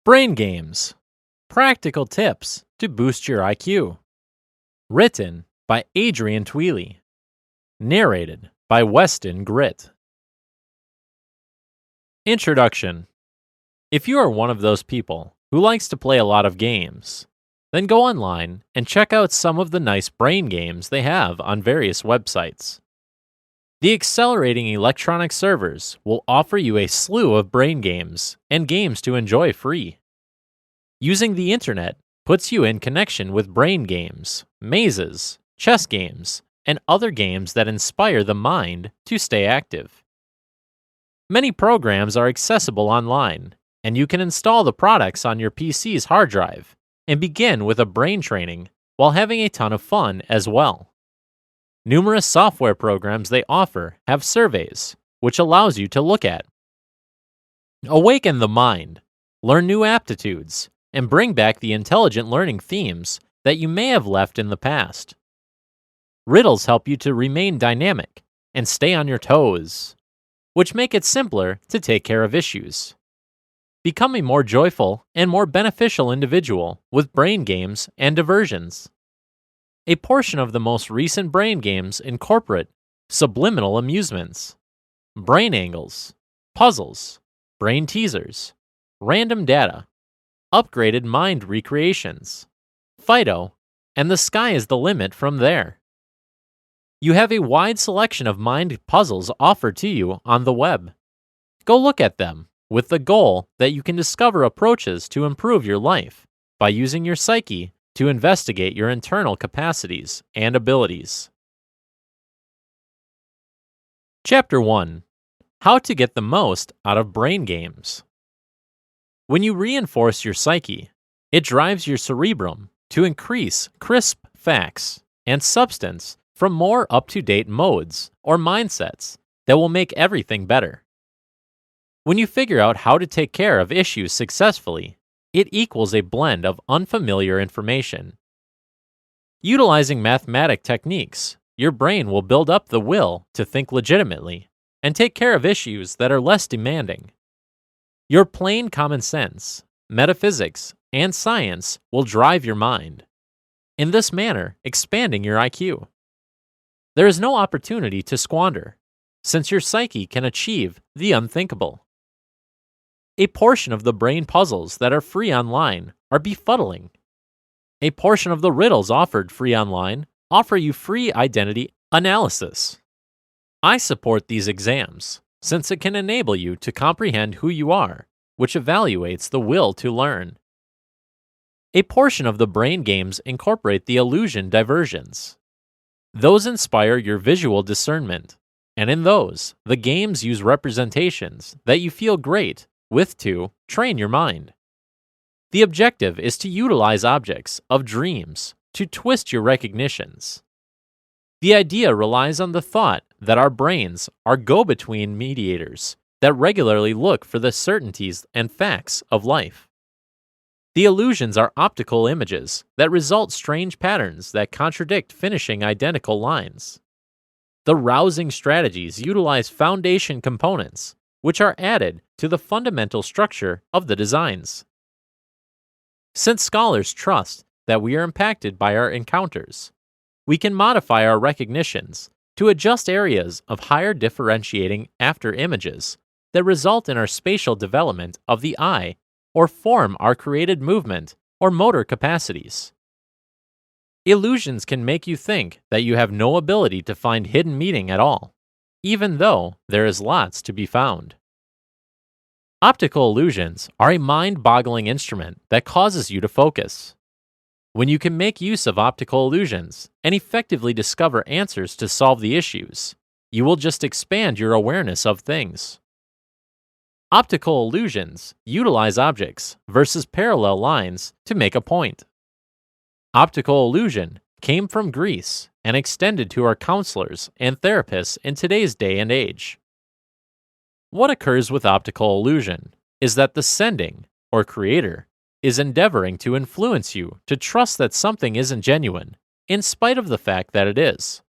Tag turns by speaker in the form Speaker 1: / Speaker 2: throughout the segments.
Speaker 1: Brain Games. Practical tips to boost your IQ. Written by Adrian Tweely. Narrated by Weston Grit. Introduction. If you are one of those people who likes to play a lot of games, then go online and check out some of the nice brain games they have on various websites. The accelerating electronic servers will offer you a slew of brain games and games to enjoy free. Using the internet puts you in connection with brain games, mazes, chess games, and other games that inspire the mind to stay active. Many programs are accessible online, and you can install the products on your PC's hard drive and begin with a brain training while having a ton of fun as well. Numerous software programs they offer have surveys, which allows you to look at. Awaken the mind, learn new aptitudes, and bring back the intelligent learning themes that you may have left in the past. Riddles help you to remain dynamic and stay on your toes, which make it simpler to take care of issues. Become a more joyful and more beneficial individual with brain games and diversions. A portion of the most recent brain games incorporate subliminal amusements, brain angles, puzzles, brain teasers, random data, upgraded mind recreations, Fido, and the sky is the limit from there. You have a wide selection of mind puzzles offered to you on the web. Go look at them with the goal that you can discover approaches to improve your life by using your psyche to investigate your internal capacities and abilities. Chapter 1. How to get the most out of brain games. When you reinforce your psyche, it drives your cerebrum to increase crisp facts and substance from more up-to-date modes or mindsets that will make everything better. When you figure out how to take care of issues successfully, it equals a blend of unfamiliar information. Utilizing mathematic techniques, your brain will build up the will to think legitimately and take care of issues that are less demanding. Your plain common sense, metaphysics, and science will drive your mind, in this manner expanding your IQ. There is no opportunity to squander, since your psyche can achieve the unthinkable. A portion of the brain puzzles that are free online are befuddling. A portion of the riddles offered free online offer you free identity analysis. I support these exams, since it can enable you to comprehend who you are, which evaluates the will to learn. A portion of the brain games incorporate the illusion diversions. Those inspire your visual discernment, and in those, the games use representations that you feel great with to train your mind. The objective is to utilize objects of dreams to twist your recognitions. The idea relies on the thought that our brains are go-between mediators that regularly look for the certainties and facts of life. The illusions are optical images that result strange patterns that contradict finishing identical lines. The rousing strategies utilize foundation components, which are added to the fundamental structure of the designs. Since scholars trust that we are impacted by our encounters, we can modify our recognitions to adjust areas of higher differentiating after images that result in our spatial development of the eye or form our created movement or motor capacities. Illusions can make you think that you have no ability to find hidden meaning at all, even though there is lots to be found. Optical illusions are a mind-boggling instrument that causes you to focus. When you can make use of optical illusions and effectively discover answers to solve the issues, you will just expand your awareness of things. Optical illusions utilize objects versus parallel lines to make a point. Optical illusion came from Greece and extended to our counselors and therapists in today's day and age. What occurs with optical illusion is that the sending, or creator, is endeavoring to influence you to trust that something isn't genuine, in spite of the fact that it is.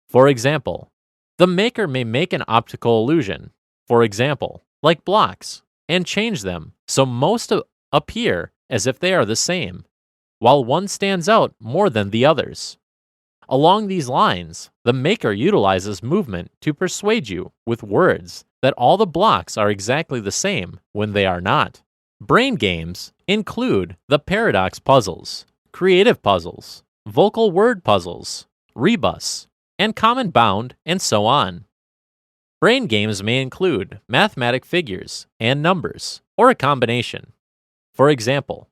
Speaker 1: For example, the maker may make an optical illusion, for example, like blocks, and change them so most appear as if they are the same, while one stands out more than the others. Along these lines, the maker utilizes movement to persuade you with words that all the blocks are exactly the same when they are not. Brain games include the paradox puzzles, creative puzzles, vocal word puzzles, rebus, and common bound, and so on. Brain games may include mathematic figures and numbers, or a combination. For example,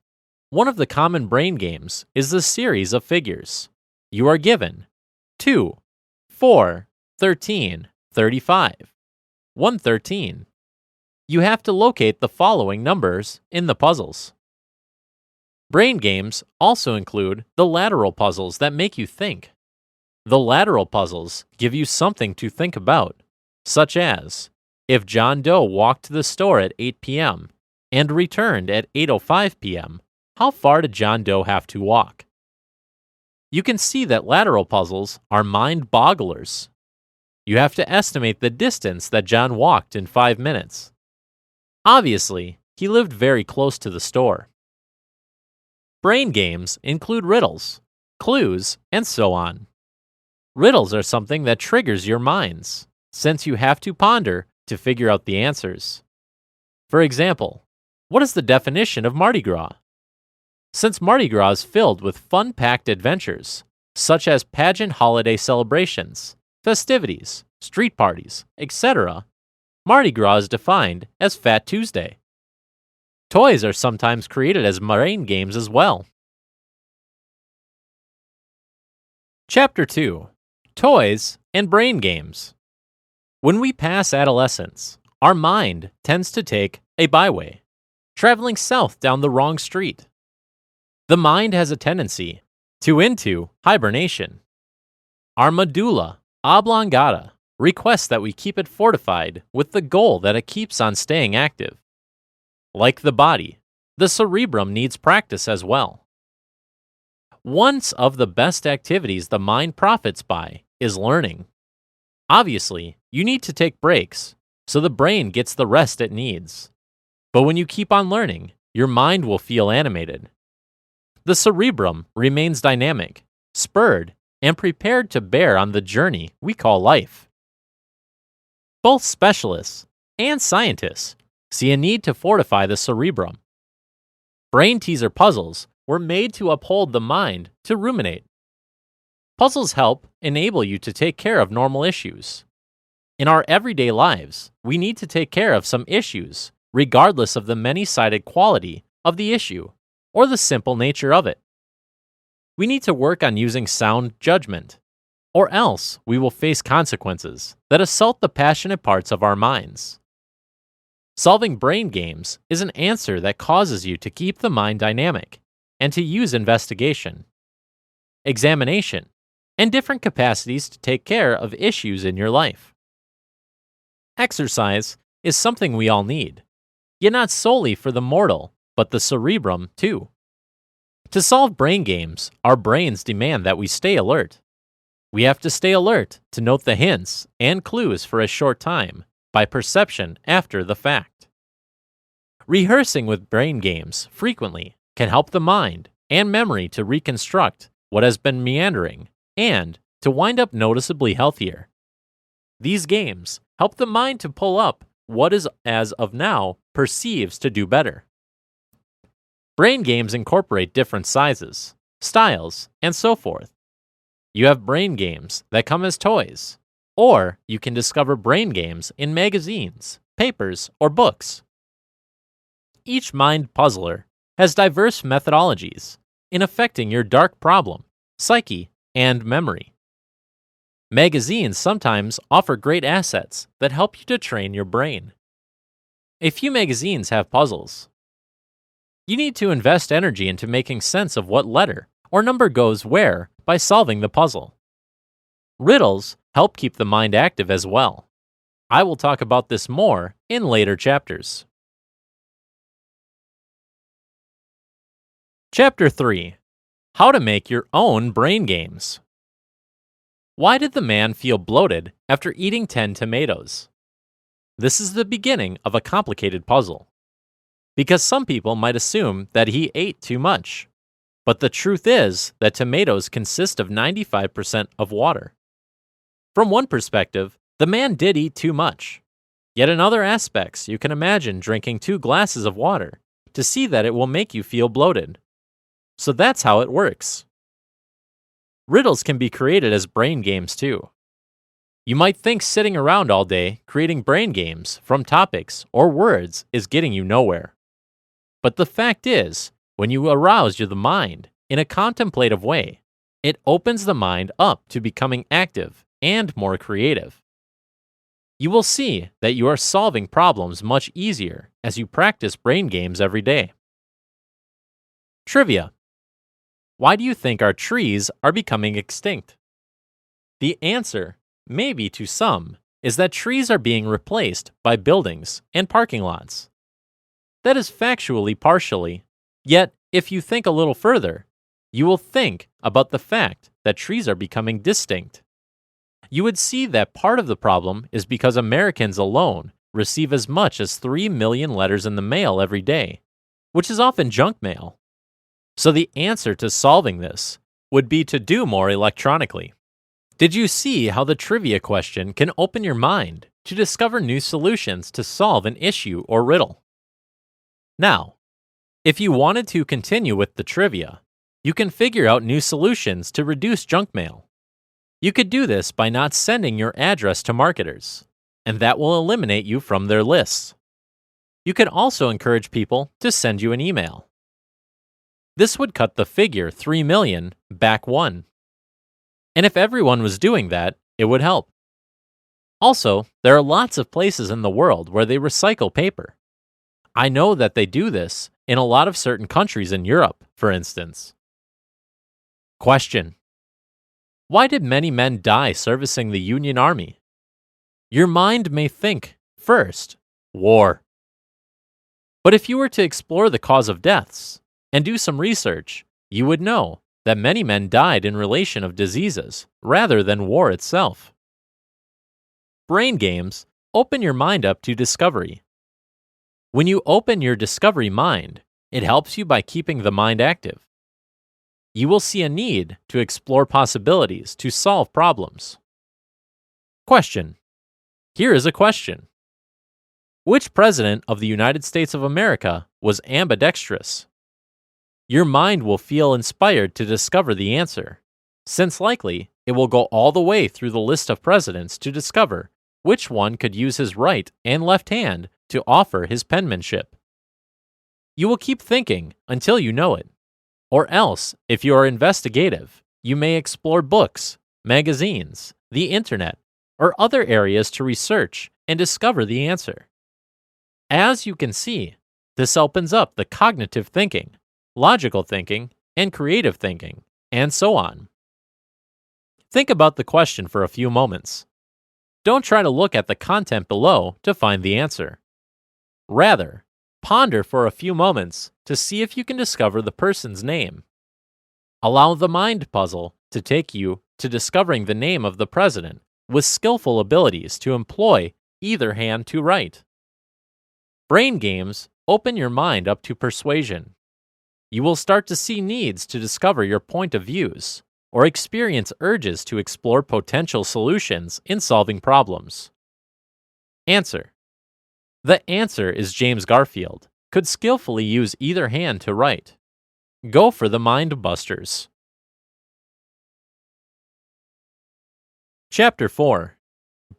Speaker 1: one of the common brain games is the series of figures. You are given 2, 4, 13, 35, 113. You have to locate the following numbers in the puzzles. Brain games also include the lateral puzzles that make you think. The lateral puzzles give you something to think about, such as, if John Doe walked to the store at 8 p.m. and returned at 8:05 p.m., how far did John Doe have to walk? You can see that lateral puzzles are mind-bogglers. You have to estimate the distance that John walked in 5 minutes. Obviously, he lived very close to the store. Brain games include riddles, clues, and so on. Riddles are something that triggers your minds, since you have to ponder to figure out the answers. For example, what is the definition of Mardi Gras? Since Mardi Gras is filled with fun-packed adventures, such as pageant holiday celebrations, festivities, street parties, etc., Mardi Gras is defined as Fat Tuesday. Toys are sometimes created as brain games as well. Chapter 2. Toys and Brain Games. When we pass adolescence, our mind tends to take a byway, traveling south down the wrong street. The mind has a tendency into hibernation. Our medulla oblongata requests that we keep it fortified with the goal that it keeps on staying active. Like the body, the cerebrum needs practice as well. One of the best activities the mind profits by is learning. Obviously, you need to take breaks so the brain gets the rest it needs. But when you keep on learning, your mind will feel animated. The cerebrum remains dynamic, spurred, and prepared to bear on the journey we call life. Both specialists and scientists see a need to fortify the cerebrum. Brain teaser puzzles were made to uphold the mind to ruminate. Puzzles help enable you to take care of normal issues. In our everyday lives, we need to take care of some issues, regardless of the many-sided quality of the issue or the simple nature of it. We need to work on using sound judgment, or else we will face consequences that assault the passionate parts of our minds. Solving brain games is an answer that causes you to keep the mind dynamic and to use investigation, examination, and different capacities to take care of issues in your life. Exercise is something we all need, yet not solely for the mortal, but the cerebrum too. To solve brain games, our brains demand that we stay alert. We have to stay alert to note the hints and clues for a short time by perception after the fact. Rehearsing with brain games frequently can help the mind and memory to reconstruct what has been meandering and to wind up noticeably healthier. These games help the mind to pull up what is, as of now, perceives to do better. Brain games incorporate different sizes, styles, and so forth. You have brain games that come as toys, or you can discover brain games in magazines, papers, or books. Each mind puzzler has diverse methodologies in affecting your dark problem, psyche, and memory. Magazines sometimes offer great assets that help you to train your brain. A few magazines have puzzles. You need to invest energy into making sense of what letter or number goes where by solving the puzzle. Riddles help keep the mind active as well. I will talk about this more in later chapters. Chapter 3. How to make your own brain games. Why did the man feel bloated after eating 10 tomatoes? This is the beginning of a complicated puzzle. because some people might assume that he ate too much. But the truth is that tomatoes consist of 95% of water. From one perspective, the man did eat too much. Yet in other aspects, you can imagine drinking 2 glasses of water to see that it will make you feel bloated. So that's how it works. Riddles can be created as brain games too. You might think sitting around all day creating brain games from topics or words is getting you nowhere. But the fact is, when you arouse the mind in a contemplative way, it opens the mind up to becoming active and more creative. You will see that you are solving problems much easier as you practice brain games every day. Trivia. Why do you think our trees are becoming extinct? The answer, maybe to some, is that trees are being replaced by buildings and parking lots. That is factually partially, yet if you think a little further, you will think about the fact that trees are becoming distinct. You would see that part of the problem is because Americans alone receive as much as 3 million letters in the mail every day, which is often junk mail. So the answer to solving this would be to do more electronically. Did you see how the trivia question can open your mind to discover new solutions to solve an issue or riddle? Now, if you wanted to continue with the trivia, you can figure out new solutions to reduce junk mail. You could do this by not sending your address to marketers, and that will eliminate you from their lists. You can also encourage people to send you an email. This would cut the figure 3 million back 1. And if everyone was doing that, it would help. Also, there are lots of places in the world where they recycle paper. I know that they do this in a lot of certain countries in Europe, for instance. Question. Why did many men die servicing the Union Army? Your mind may think, first, war. But if you were to explore the cause of deaths and do some research, you would know that many men died in relation of diseases rather than war itself. Brain games open your mind up to discovery. When you open your discovery mind, it helps you by keeping the mind active. You will see a need to explore possibilities to solve problems. Question. Here is a question. Which president of the United States of America was ambidextrous? Your mind will feel inspired to discover the answer, since likely it will go all the way through the list of presidents to discover which one could use his right and left hand to offer his penmanship. You will keep thinking until you know it. Or else, if you are investigative, you may explore books, magazines, the internet, or other areas to research and discover the answer. As you can see, this opens up the cognitive thinking, logical thinking, and creative thinking, and so on. Think about the question for a few moments. Don't try to look at the content below to find the answer. Rather, ponder for a few moments to see if you can discover the person's name. Allow the mind puzzle to take you to discovering the name of the president with skillful abilities to employ either hand to write. Brain games open your mind up to persuasion. You will start to see needs to discover your point of views, or experience urges to explore potential solutions in solving problems. Answer. The answer is James Garfield could skillfully use either hand to write. Go for the mind busters. Chapter 4.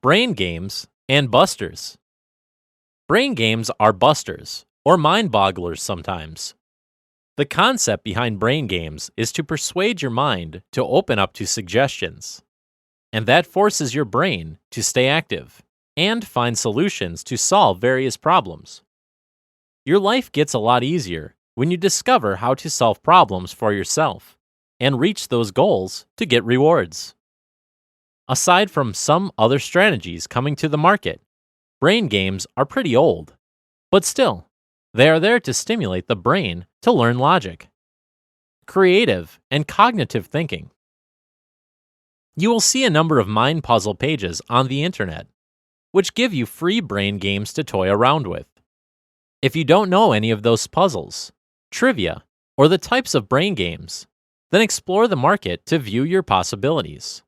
Speaker 1: Brain Games and Busters. Brain games are busters, or mind bogglers sometimes. The concept behind brain games is to persuade your mind to open up to suggestions, and that forces your brain to stay active and find solutions to solve various problems. Your life gets a lot easier when you discover how to solve problems for yourself and reach those goals to get rewards. Aside from some other strategies coming to the market, brain games are pretty old, but still, they are there to stimulate the brain to learn logic, creative, and cognitive thinking. You will see a number of mind puzzle pages on the internet, which give you free brain games to toy around with. If you don't know any of those puzzles, trivia, or the types of brain games, then explore the market to view your possibilities.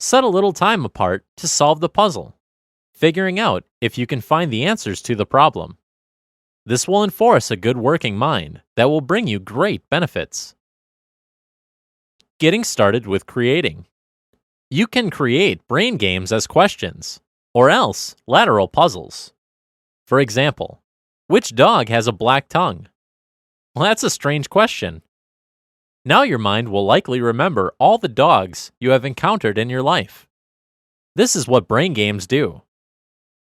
Speaker 1: Set a little time apart to solve the puzzle, figuring out if you can find the answers to the problem. This will enforce a good working mind that will bring you great benefits. Getting started with creating. You can create brain games as questions, or else lateral puzzles. For example, which dog has a black tongue? Well, that's a strange question. Now your mind will likely remember all the dogs you have encountered in your life. This is what brain games do.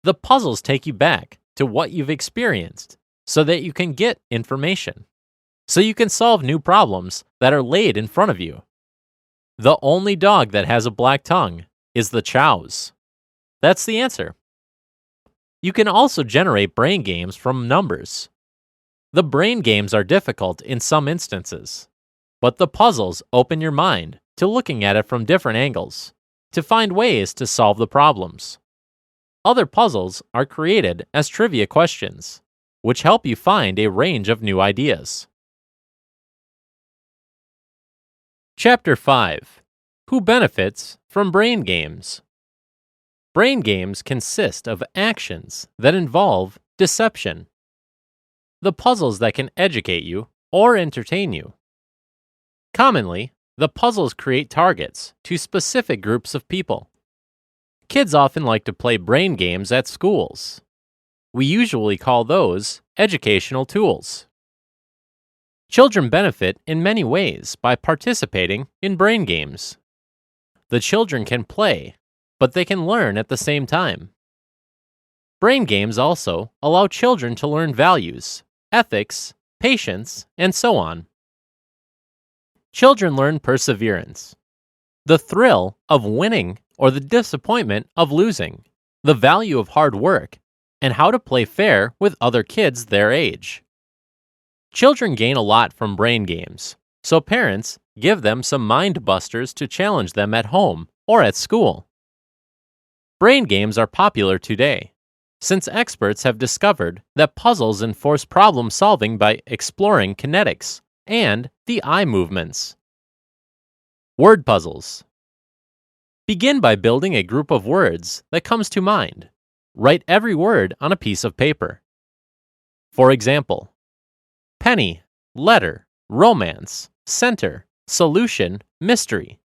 Speaker 1: The puzzles take you back to what you've experienced so that you can get information, so you can solve new problems that are laid in front of you. The only dog that has a black tongue is the Chow's. That's the answer. You can also generate brain games from numbers. The brain games are difficult in some instances, but the puzzles open your mind to looking at it from different angles, to find ways to solve the problems. Other puzzles are created as trivia questions, which help you find a range of new ideas. Chapter 5. Who benefits from brain games? Brain games consist of actions that involve deception. The puzzles that can educate you or entertain you. Commonly, the puzzles create targets to specific groups of people. Kids often like to play brain games at schools. We usually call those educational tools. Children benefit in many ways by participating in brain games. The children can play, but they can learn at the same time. Brain games also allow children to learn values, ethics, patience, and so on. Children learn perseverance, the thrill of winning or the disappointment of losing, the value of hard work, and how to play fair with other kids their age. Children gain a lot from brain games, so parents give them some mind busters to challenge them at home or at school. Brain games are popular today, since experts have discovered that puzzles enforce problem solving by exploring kinetics and the eye movements. Word puzzles. Begin by building a group of words that comes to mind. Write every word on a piece of paper. For example, penny, letter, romance, center, solution, mystery.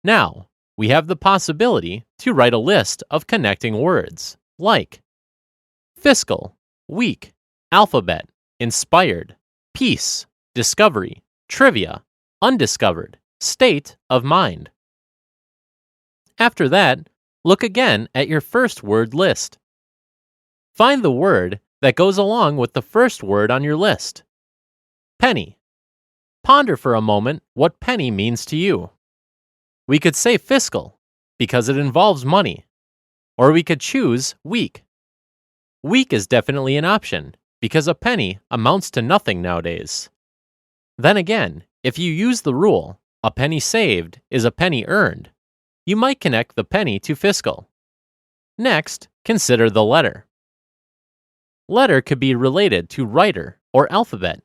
Speaker 1: Now, we have the possibility to write a list of connecting words, like fiscal, week, alphabet, inspired, peace, discovery, trivia, undiscovered, state of mind. After that, look again at your first word list. Find the word that goes along with the first word on your list. Penny. Ponder for a moment what penny means to you. We could say fiscal, because it involves money. Or we could choose week. Week is definitely an option, because a penny amounts to nothing nowadays. Then again, if you use the rule, a penny saved is a penny earned, you might connect the penny to fiscal. Next, consider the letter. Letter could be related to writer or alphabet.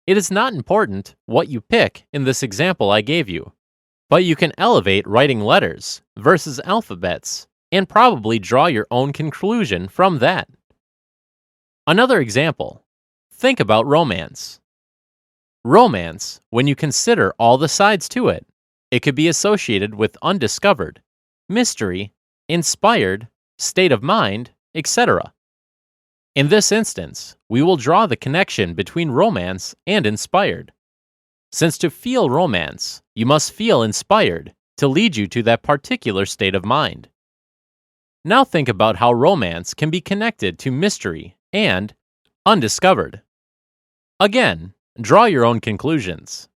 Speaker 1: It is not important what you pick in this example I gave you, but you can elevate writing letters versus alphabets and probably draw your own conclusion from that. Another example, think about romance. Romance, when you consider all the sides to it, it could be associated with undiscovered, mystery, inspired, state of mind, etc. In this instance, we will draw the connection between romance and inspired. Since to feel romance, you must feel inspired to lead you to that particular state of mind. Now think about how romance can be connected to mystery and undiscovered. Again, draw your own conclusions.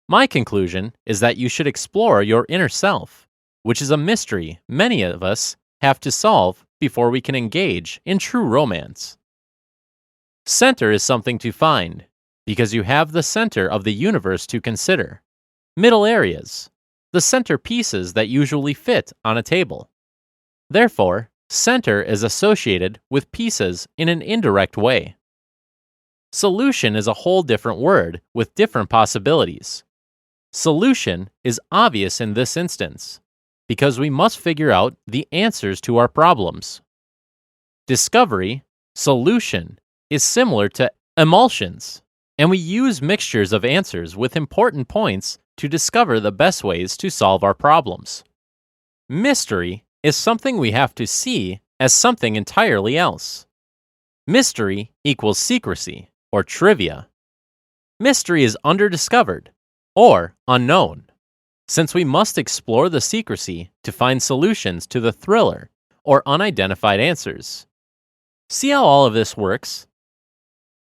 Speaker 1: My conclusion is that you should explore your inner self, which is a mystery many of us have to solve before we can engage in true romance. Center is something to find, because you have the center of the universe to consider. Middle areas, the center pieces that usually fit on a table. Therefore, center is associated with pieces in an indirect way. Solution is a whole different word with different possibilities. Solution is obvious in this instance because we must figure out the answers to our problems. Discovery, solution, is similar to emulsions, and we use mixtures of answers with important points to discover the best ways to solve our problems. Mystery is something we have to see as something entirely else. Mystery equals secrecy or trivia. Mystery is underdiscovered or unknown, since we must explore the secrecy to find solutions to the thriller or unidentified answers. See how all of this works?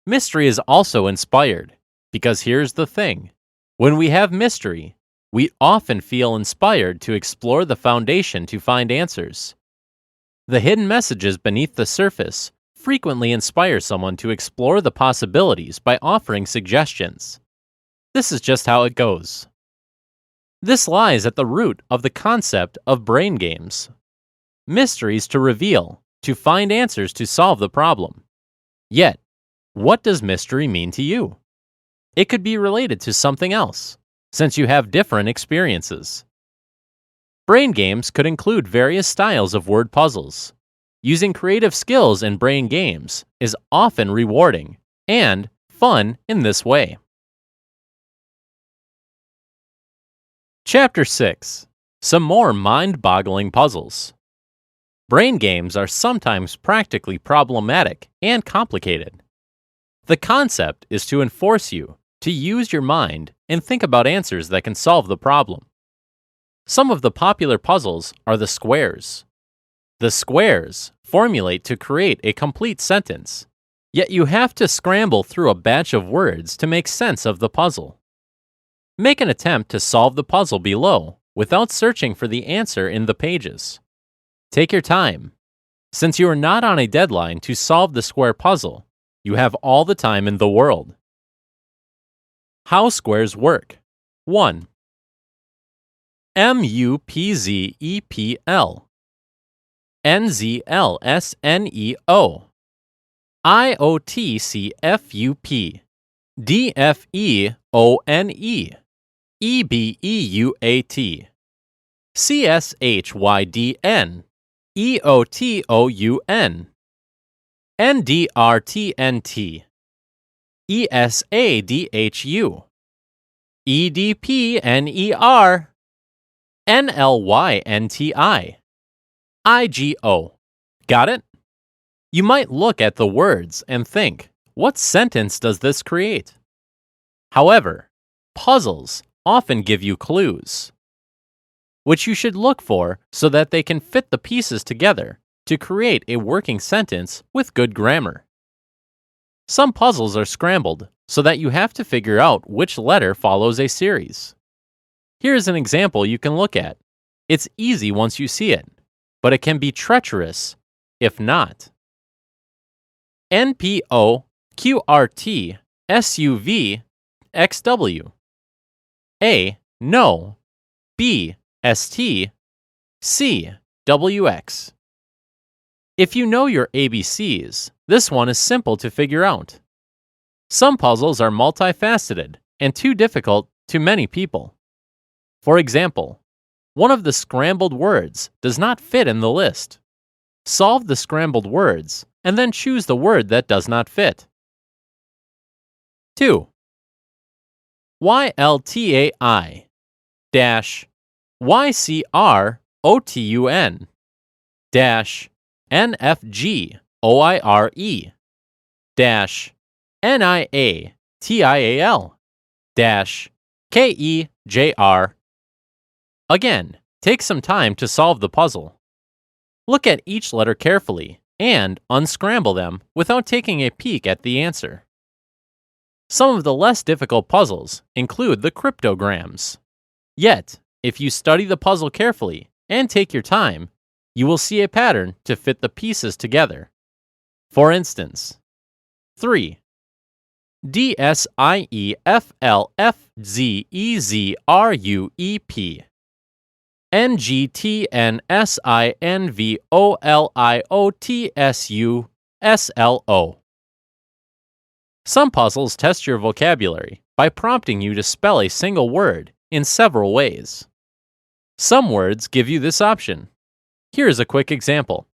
Speaker 1: Mystery is also inspired, because here's the thing. When we have mystery, we often feel inspired to explore the foundation to find answers. The hidden messages beneath the surface frequently inspire someone to explore the possibilities by offering suggestions. This is just how it goes. This lies at the root of the concept of brain games. Mysteries to reveal, to find answers to solve the problem. Yet, what does mystery mean to you? It could be related to something else, since you have different experiences. Brain games could include various styles of word puzzles. Using creative skills in brain games is often rewarding and fun in this way. Chapter 6. Some more mind-boggling puzzles. Brain games are sometimes practically problematic and complicated. The concept is to enforce you to use your mind and think about answers that can solve the problem. Some of the popular puzzles are the squares. The squares formulate to create a complete sentence, yet you have to scramble through a batch of words to make sense of the puzzle. Make an attempt to solve the puzzle below without searching for the answer in the pages. Take your time. Since you are not on a deadline to solve the square puzzle, you have all the time in the world. How squares work. 1. MUPZEPL NZLSNEO IOTCFUP DFEONE EBEUAT CSHYDN EOTOUN NDRTNT ESADHU EDPNER NLYNTI IGO. Got it? You might look at the words and think, what sentence does this create? However, puzzles often give you clues, which you should look for so that they can fit the pieces together to create a working sentence with good grammar. Some puzzles are scrambled so that you have to figure out which letter follows a series. Here's an example you can look at. It's easy once you see it, but it can be treacherous if not. NPO QRT SUV XW A. No. B. ST C. WX. If you know your ABCs, this one is simple to figure out. Some puzzles are multifaceted and too difficult to many people. For example, one of the scrambled words does not fit in the list. Solve the scrambled words and then choose the word that does not fit. 2. YLTAI dash YCROTUN dash NFGOIRE dash NIATIAL dash KEJR. Again, take some time to solve the puzzle. Look at each letter carefully and unscramble them without taking a peek at the answer. Some of the less difficult puzzles include the cryptograms. Yet, if you study the puzzle carefully and take your time, you will see a pattern to fit the pieces together. For instance, 3. DSIEFLFZEZRUEP NGTNSINVOLIOTSUSLO. Some puzzles test your vocabulary by prompting you to spell a single word in several ways. Some words give you this option. Here's a quick example.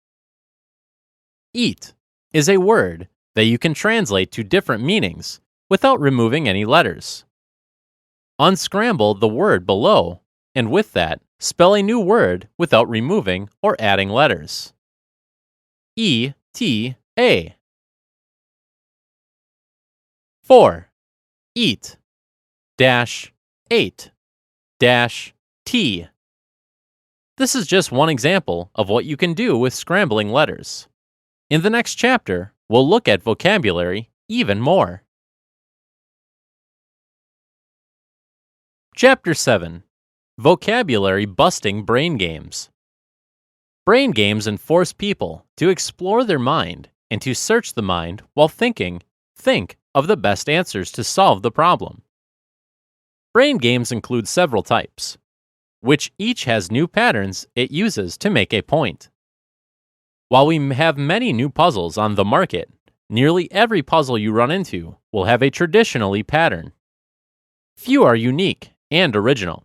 Speaker 1: Eat is a word that you can translate to different meanings without removing any letters. Unscramble the word below, and with that, spell a new word without removing or adding letters. E-T-A. 4. Eat dash 8 dash T. This is just one example of what you can do with scrambling letters. In the next chapter, we'll look at vocabulary even more. Chapter 7. Vocabulary Busting Brain Games. Brain games enforce people to explore their mind and to search the mind while think of the best answers to solve the problem. Brain games include several types, which each has new patterns it uses to make a point. While we have many new puzzles on the market, nearly every puzzle you run into will have a traditionally pattern. Few are unique and original.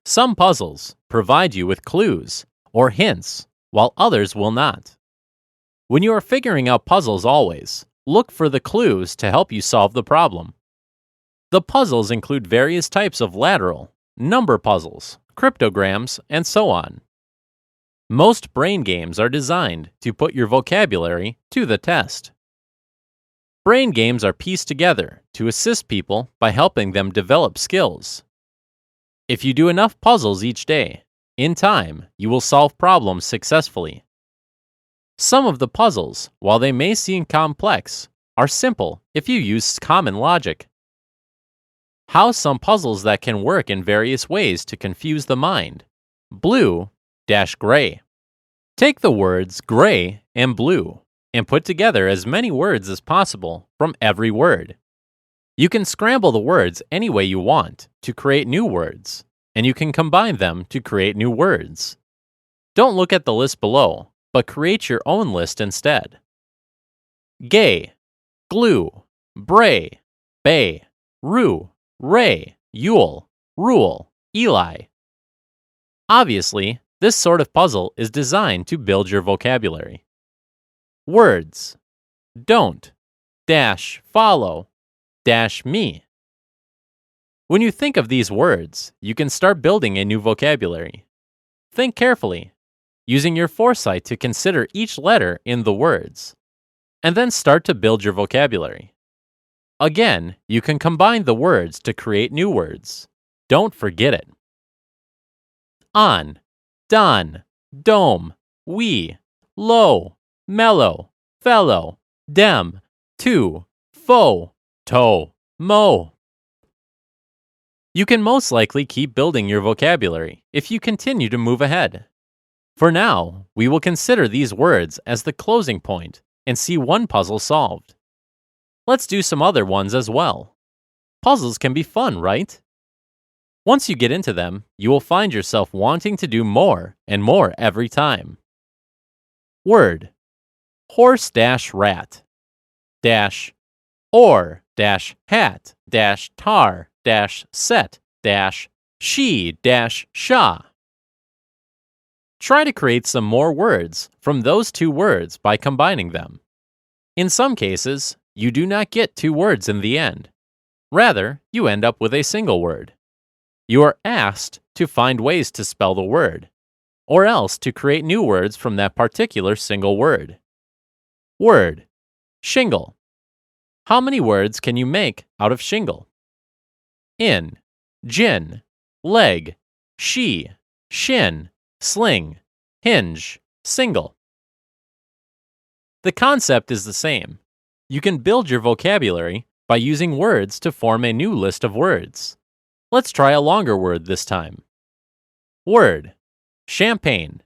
Speaker 1: Some puzzles provide you with clues or hints, while others will not. When you are figuring out puzzles always, look for the clues to help you solve the problem. The puzzles include various types of lateral, number puzzles, cryptograms, and so on. Most brain games are designed to put your vocabulary to the test. Brain games are pieced together to assist people by helping them develop skills. If you do enough puzzles each day, in time, you will solve problems successfully. Some of the puzzles, while they may seem complex, are simple if you use common logic. How some puzzles that can work in various ways to confuse the mind. Blue dash gray. Take the words gray and blue and put together as many words as possible from every word. You can scramble the words any way you want to create new words, and you can combine them to create new words. Don't look at the list below, but create your own list instead. Gay, glue, bray, bay, rue, ray, Yule, rule, Eli. Obviously, this sort of puzzle is designed to build your vocabulary. Words. Don't, dash, follow, dash, me. When you think of these words, you can start building a new vocabulary. Think carefully, using your foresight to consider each letter in the words, and then start to build your vocabulary. Again, you can combine the words to create new words. Don't forget it. On, don, dome, we, low, mellow, fellow, dem, to, fo, toe, mo. You can most likely keep building your vocabulary if you continue to move ahead. For now, we will consider these words as the closing point and see one puzzle solved. Let's do some other ones as well. Puzzles can be fun, right? Once you get into them, you will find yourself wanting to do more and more every time. Word. Horse dash rat. Dash. Or dash hat dash tar dash set dash she dash sha. Try to create some more words from those two words by combining them. In some cases, you do not get two words in the end. Rather, you end up with a single word. You are asked to find ways to spell the word, or else to create new words from that particular single word. Word. Shingle. How many words can you make out of shingle? In, gin, leg, she, shin, sling, hinge, single. The concept is the same. You can build your vocabulary by using words to form a new list of words. Let's try a longer word this time. Word. Champagne.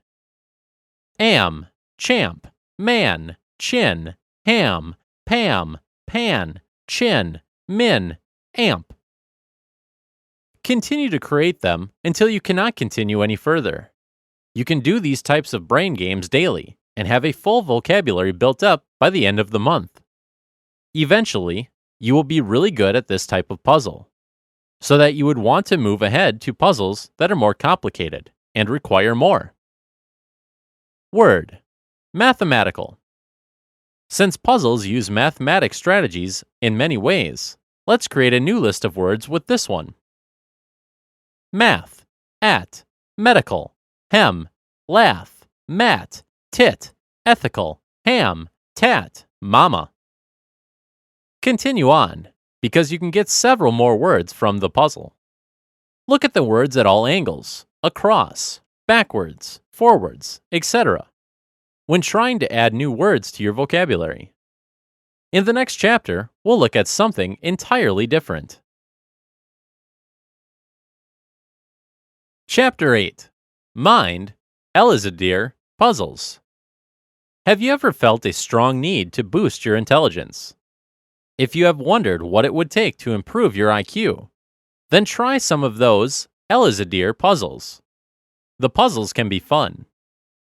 Speaker 1: Am, champ, man, chin, ham, pam, pan, chin, min, amp. Continue to create them until you cannot continue any further. You can do these types of brain games daily and have a full vocabulary built up by the end of the month. Eventually, you will be really good at this type of puzzle, so that you would want to move ahead to puzzles that are more complicated and require more. Word: mathematical. Since puzzles use mathematic strategies in many ways, let's create a new list of words with this one. Math, at, medical, hem, laugh, mat, tit, ethical, ham, tat, mama. Continue on, because you can get several more words from the puzzle. Look at the words at all angles, across, backwards, forwards, etc., when trying to add new words to your vocabulary. In the next chapter, we'll look at something entirely different. Chapter 8. Mind, Elizabeth Puzzles. Have you ever felt a strong need to boost your intelligence? If you have wondered what it would take to improve your IQ, then try some of those Elizabeth puzzles. The puzzles can be fun,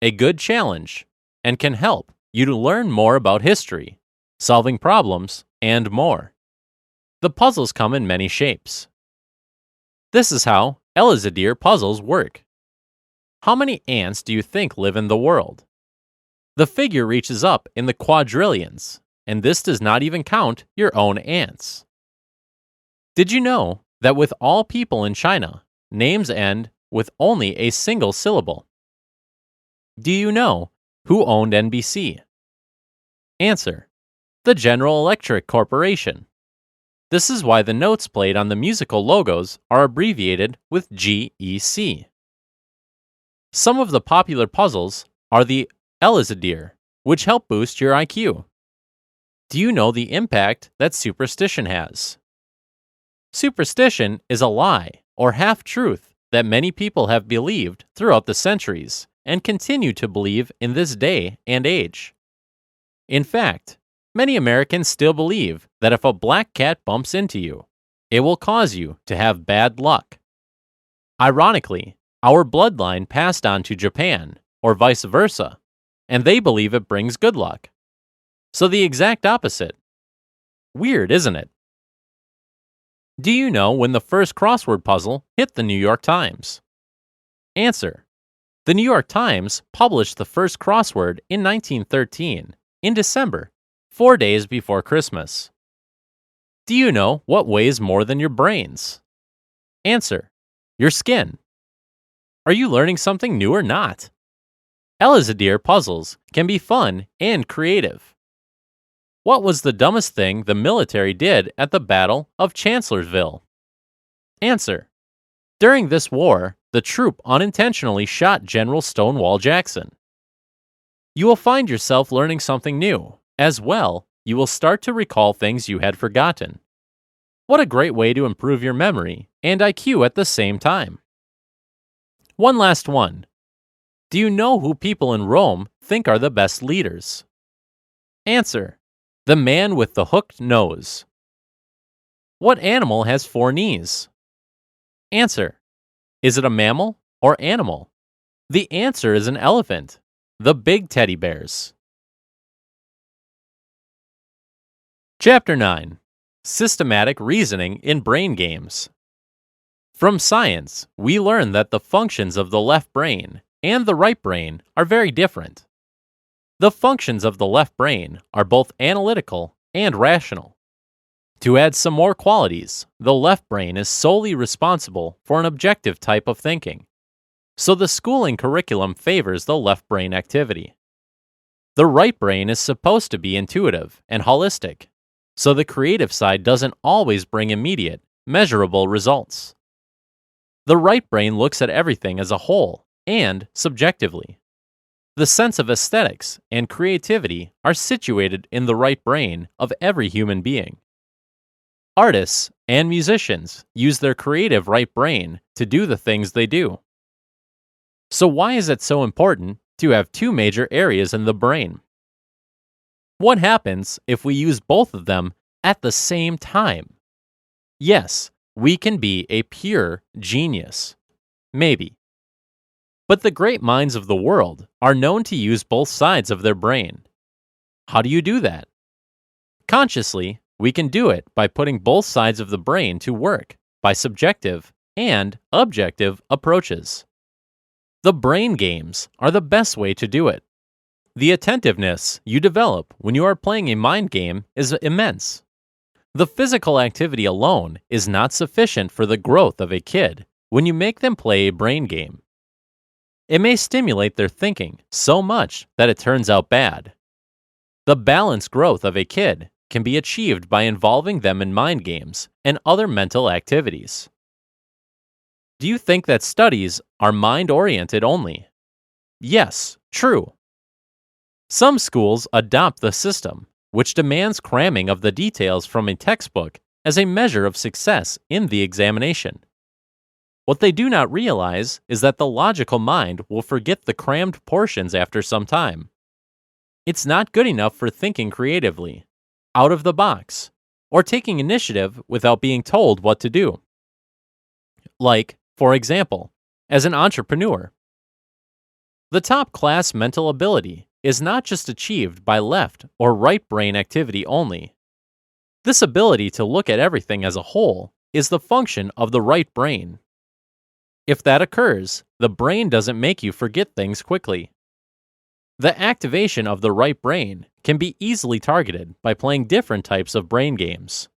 Speaker 1: a good challenge, and can help you to learn more about history, solving problems, and more. The puzzles come in many shapes. This is how Elizabeth puzzles work. How many ants do you think live in the world? The figure reaches up in the quadrillions, and this does not even count your own ants. Did you know that with all people in China, names end with only a single syllable? Do you know who owned NBC? Answer: the General Electric Corporation. This is why the notes played on the musical logos are abbreviated with GEC. Some of the popular puzzles are the Elizabeth, which help boost your IQ. Do you know the impact that superstition has? Superstition is a lie or half-truth that many people have believed throughout the centuries and continue to believe in this day and age. In fact, many Americans still believe that if a black cat bumps into you, it will cause you to have bad luck. Ironically, our bloodline passed on to Japan, or vice versa, and they believe it brings good luck. So the exact opposite. Weird, isn't it? Do you know when the first crossword puzzle hit the New York Times? Answer: the New York Times published the first crossword in 1913, in December, 4 days before Christmas. Do you know what weighs more than your brains? Answer: your skin. Are you learning something new or not? Elizabeth puzzles can be fun and creative. What was the dumbest thing the military did at the Battle of Chancellorsville? Answer: during this war, the troop unintentionally shot General Stonewall Jackson. You will find yourself learning something new. As well, you will start to recall things you had forgotten. What a great way to improve your memory and IQ at the same time. One last one. Do you know who people in Rome think are the best leaders? Answer: the man with the hooked nose. What animal has 4 knees? Answer: is it a mammal or animal? The answer is an elephant, the big teddy bears. Chapter 9. Systematic Reasoning in Brain Games. From science, we learn that the functions of the left brain and the right brain are very different. The functions of the left brain are both analytical and rational. To add some more qualities, the left brain is solely responsible for an objective type of thinking, so the schooling curriculum favors the left brain activity. The right brain is supposed to be intuitive and holistic, so the creative side doesn't always bring immediate, measurable results. The right brain looks at everything as a whole and subjectively. The sense of aesthetics and creativity are situated in the right brain of every human being. Artists and musicians use their creative right brain to do the things they do. So why is it so important to have 2 major areas in the brain? What happens if we use both of them at the same time? Yes, we can be a pure genius. Maybe. But the great minds of the world are known to use both sides of their brain. How do you do that? Consciously, we can do it by putting both sides of the brain to work by subjective and objective approaches. The brain games are the best way to do it. The attentiveness you develop when you are playing a mind game is immense. The physical activity alone is not sufficient for the growth of a kid when you make them play a brain game. It may stimulate their thinking so much that it turns out bad. The balanced growth of a kid can be achieved by involving them in mind games and other mental activities. Do you think that studies are mind-oriented only? Yes, true. Some schools adopt the system, which demands cramming of the details from a textbook as a measure of success in the examination. What they do not realize is that the logical mind will forget the crammed portions after some time. It's not good enough for thinking creatively, out of the box, or taking initiative without being told what to do. Like, for example, as an entrepreneur. The top-class mental ability is not just achieved by left or right brain activity only. This ability to look at everything as a whole is the function of the right brain. If that occurs, the brain doesn't make you forget things quickly. The activation of the right brain can be easily targeted by playing different types of brain games.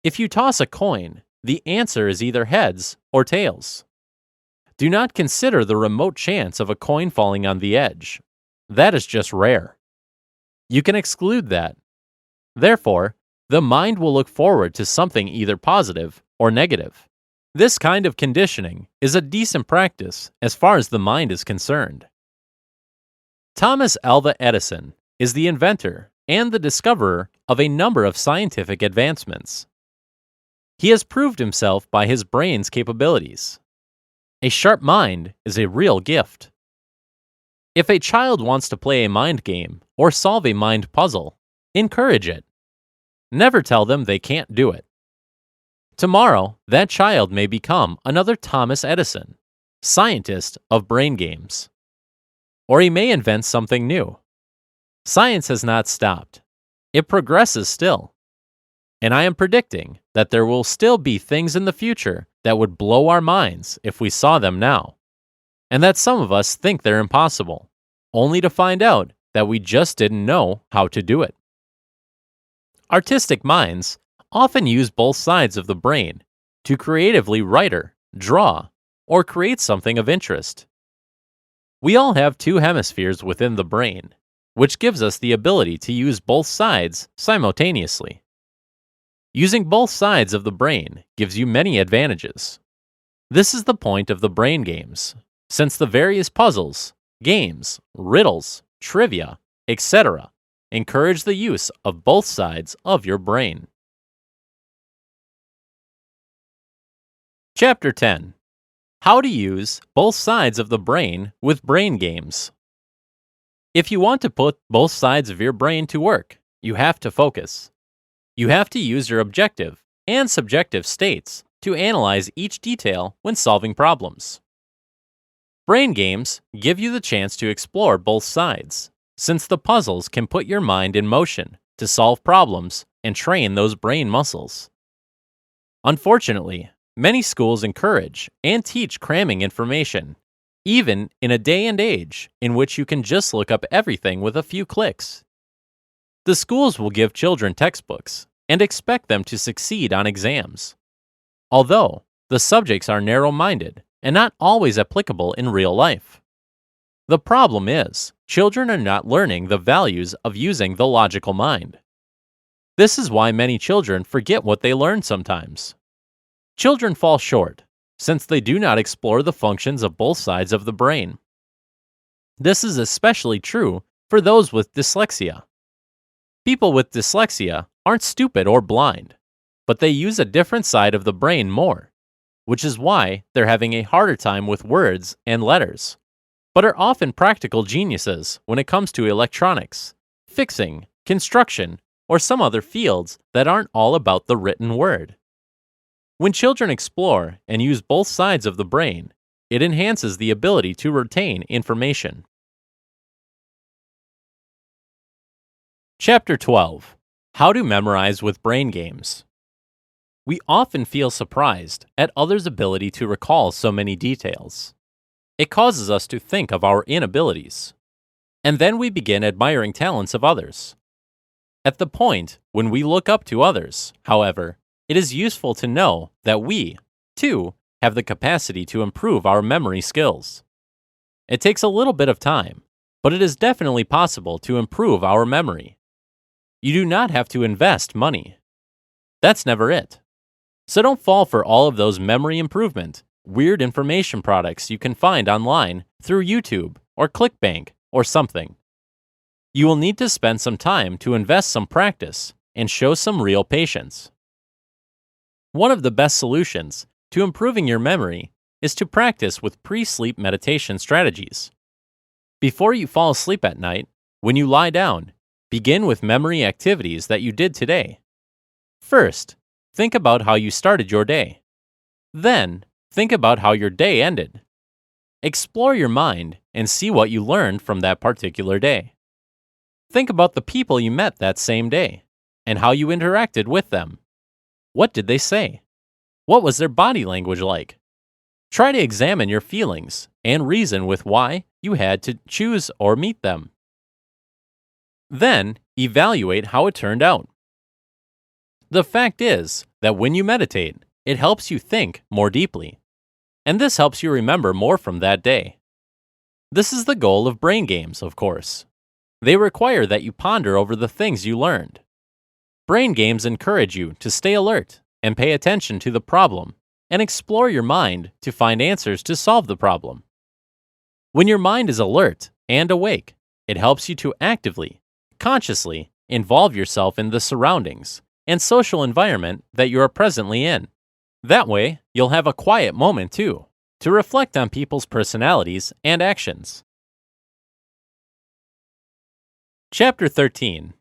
Speaker 1: If you toss a coin, the answer is either heads or tails. Do not consider the remote chance of a coin falling on the edge. That is just rare. You can exclude that. Therefore, the mind will look forward to something either positive or negative. This kind of conditioning is a decent practice as far as the mind is concerned. Thomas Alva Edison is the inventor and the discoverer of a number of scientific advancements. He has proved himself by his brain's capabilities. A sharp mind is a real gift. If a child wants to play a mind game or solve a mind puzzle, encourage it. Never tell them they can't do it. Tomorrow, that child may become another Thomas Edison, scientist of brain games. Or he may invent something new. Science has not stopped. It progresses still. And I am predicting that there will still be things in the future that would blow our minds if we saw them now, and that some of us think they're impossible, only to find out that we just didn't know how to do it. Artistic minds often use both sides of the brain to creatively write, draw, or create something of interest. We all have two hemispheres within the brain, which gives us the ability to use both sides simultaneously. Using both sides of the brain gives you many advantages. This is the point of the brain games, since the various puzzles, games, riddles, trivia, etc. encourage the use of both sides of your brain. Chapter 10. How to use both sides of the brain with brain games. If you want to put both sides of your brain to work, you have to focus. You have to use your objective and subjective states to analyze each detail when solving problems. Brain games give you the chance to explore both sides, since the puzzles can put your mind in motion to solve problems and train those brain muscles. Unfortunately, many schools encourage and teach cramming information, even in a day and age in which you can just look up everything with a few clicks. The schools will give children textbooks and expect them to succeed on exams, although the subjects are narrow-minded and not always applicable in real life. The problem is, children are not learning the values of using the logical mind. This is why many children forget what they learned sometimes. Children fall short, since they do not explore the functions of both sides of the brain. This is especially true for those with dyslexia. People with dyslexia aren't stupid or blind, but they use a different side of the brain more, which is why they're having a harder time with words and letters, but are often practical geniuses when it comes to electronics, fixing, construction, or some other fields that aren't all about the written word. When children explore and use both sides of the brain, it enhances the ability to retain information. Chapter 12. How to memorize with brain games. We often feel surprised at others' ability to recall so many details. It causes us to think of our inabilities. And then we begin admiring talents of others. At the point when we look up to others, however, it is useful to know that we, too, have the capacity to improve our memory skills. It takes a little bit of time, but it is definitely possible to improve our memory. You do not have to invest money. That's never it. So don't fall for all of those memory improvement, weird information products you can find online through YouTube or ClickBank or something. You will need to spend some time to invest some practice and show some real patience. One of the best solutions to improving your memory is to practice with pre-sleep meditation strategies. Before you fall asleep at night, when you lie down, begin with memory activities that you did today. First, think about how you started your day. Then, think about how your day ended. Explore your mind and see what you learned from that particular day. Think about the people you met that same day and how you interacted with them. What did they say? What was their body language like? Try to examine your feelings and reason with why you had to choose or meet them. Then, evaluate how it turned out. The fact is that when you meditate, it helps you think more deeply. And this helps you remember more from that day. This is the goal of brain games, of course. They require that you ponder over the things you learned. Brain games encourage you to stay alert and pay attention to the problem and explore your mind to find answers to solve the problem. When your mind is alert and awake, it helps you to actively, consciously involve yourself in the surroundings and social environment that you are presently in. That way, you'll have a quiet moment too, to reflect on people's personalities and actions. Chapter 13.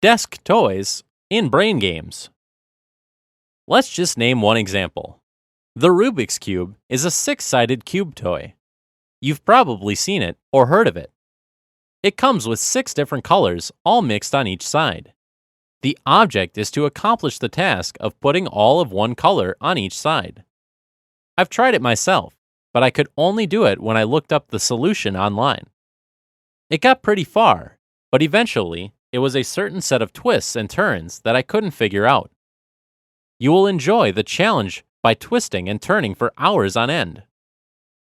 Speaker 1: Desk Toys in Brain Games. Let's just name one example. The Rubik's Cube is a 6-sided cube toy. You've probably seen it or heard of it. It comes with 6 different colors, all mixed on each side. The object is to accomplish the task of putting all of one color on each side. I've tried it myself, but I could only do it when I looked up the solution online. It got pretty far, but eventually it was a certain set of twists and turns that I couldn't figure out. You will enjoy the challenge by twisting and turning for hours on end.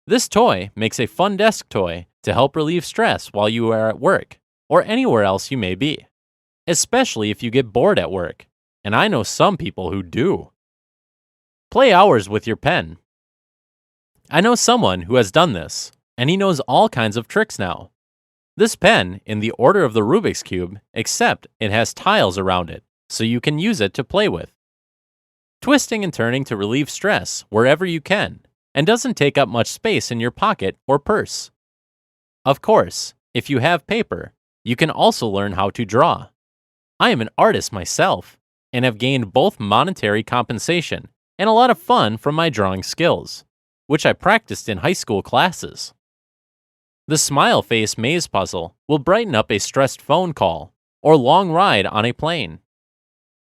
Speaker 1: This toy makes a fun desk toy to help relieve stress while you are at work or anywhere else you may be, especially if you get bored at work, and I know some people who do. Play hours with your pen. I know someone who has done this, and he knows all kinds of tricks now. This pen in the order of the Rubik's Cube, except it has tiles around it, so you can use it to play with. Twisting and turning to relieve stress wherever you can, and doesn't take up much space in your pocket or purse. Of course, if you have paper, you can also learn how to draw. I am an artist myself, and have gained both monetary compensation and a lot of fun from my drawing skills, which I practiced in high school classes. The smile face maze puzzle will brighten up a stressed phone call or long ride on a plane.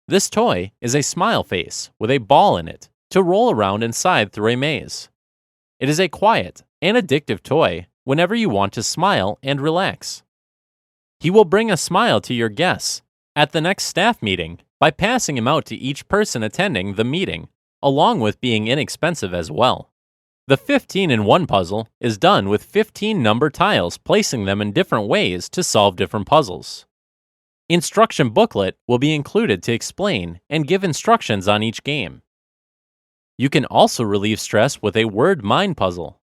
Speaker 1: This toy is a smile face with a ball in it to roll around inside through a maze. It is a quiet and addictive toy whenever you want to smile and relax. He will bring a smile to your guests at the next staff meeting by passing him out to each person attending the meeting, along with being inexpensive as well. The 15-in-1 puzzle is done with 15 number tiles, placing them in different ways to solve different puzzles. Instruction booklet will be included to explain and give instructions on each game. You can also relieve stress with a word mind puzzle.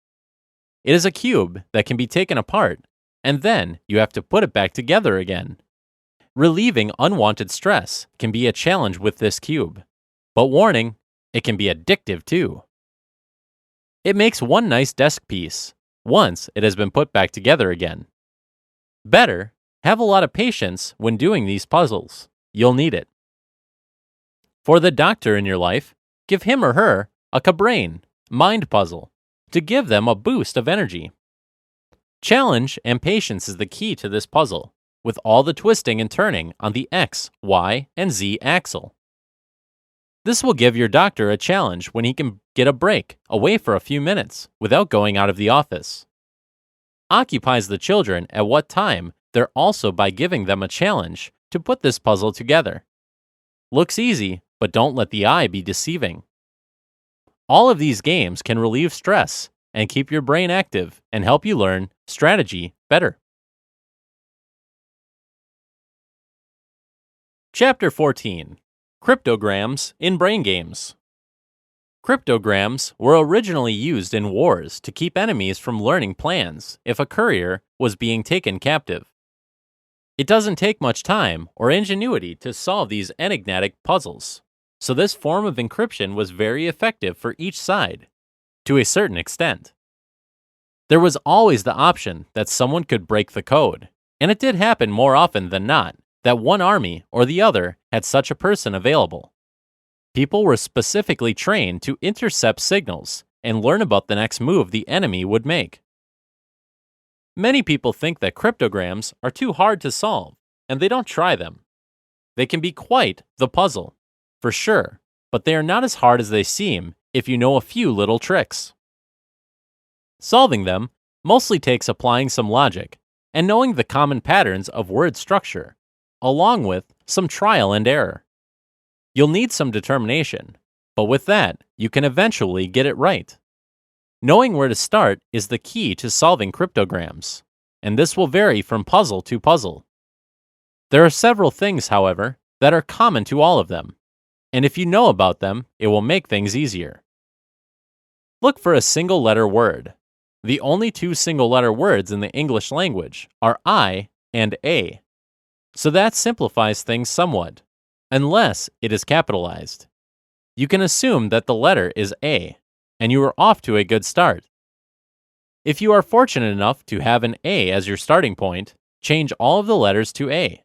Speaker 1: It is a cube that can be taken apart, and then you have to put it back together again. Relieving unwanted stress can be a challenge with this cube, but warning, it can be addictive too. It makes one nice desk piece once it has been put back together again. Better, have a lot of patience when doing these puzzles. You'll need it. For the doctor in your life, Give him or her a Kabrain mind puzzle to give them a boost of energy. Challenge and patience is the key to this puzzle, with all the twisting and turning on the X, Y, and Z axle. This will give your doctor a challenge when he can get a break away for a few minutes without going out of the office. Occupies the children at what time they're also by giving them a challenge to put this puzzle together. Looks easy, but don't let the eye be deceiving. All of these games can relieve stress and keep your brain active and help you learn strategy better. Chapter 14. Cryptograms in Brain Games. Cryptograms were originally used in wars to keep enemies from learning plans if a courier was being taken captive. It doesn't take much time or ingenuity to solve these enigmatic puzzles, so this form of encryption was very effective for each side, to a certain extent. There was always the option that someone could break the code, and it did happen more often than not that one army or the other had such a person available. People were specifically trained to intercept signals and learn about the next move the enemy would make. Many people think that cryptograms are too hard to solve, and they don't try them. They can be quite the puzzle, for sure, but they are not as hard as they seem if you know a few little tricks. Solving them mostly takes applying some logic and knowing the common patterns of word structure, along with some trial and error. You'll need some determination, but with that, you can eventually get it right. Knowing where to start is the key to solving cryptograms, and this will vary from puzzle to puzzle. There are several things, however, that are common to all of them, and if you know about them, it will make things easier. Look for a single-letter word. The only two single-letter words in the English language are I and A. So that simplifies things somewhat, unless it is capitalized. You can assume that the letter is A, and you are off to a good start. If you are fortunate enough to have an A as your starting point, change all of the letters to A.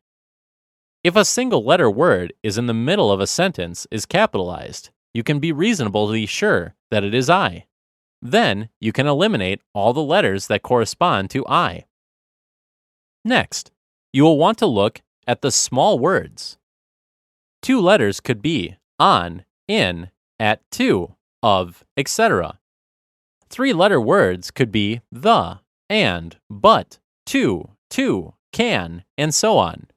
Speaker 1: If a single-letter word is in the middle of a sentence is capitalized, you can be reasonably sure that it is I. Then, you can eliminate all the letters that correspond to I. Next, you will want to look at the small words. Two letters could be on, in, at, to, of, etc. Three-letter words could be the, and, but, to, can, and so on.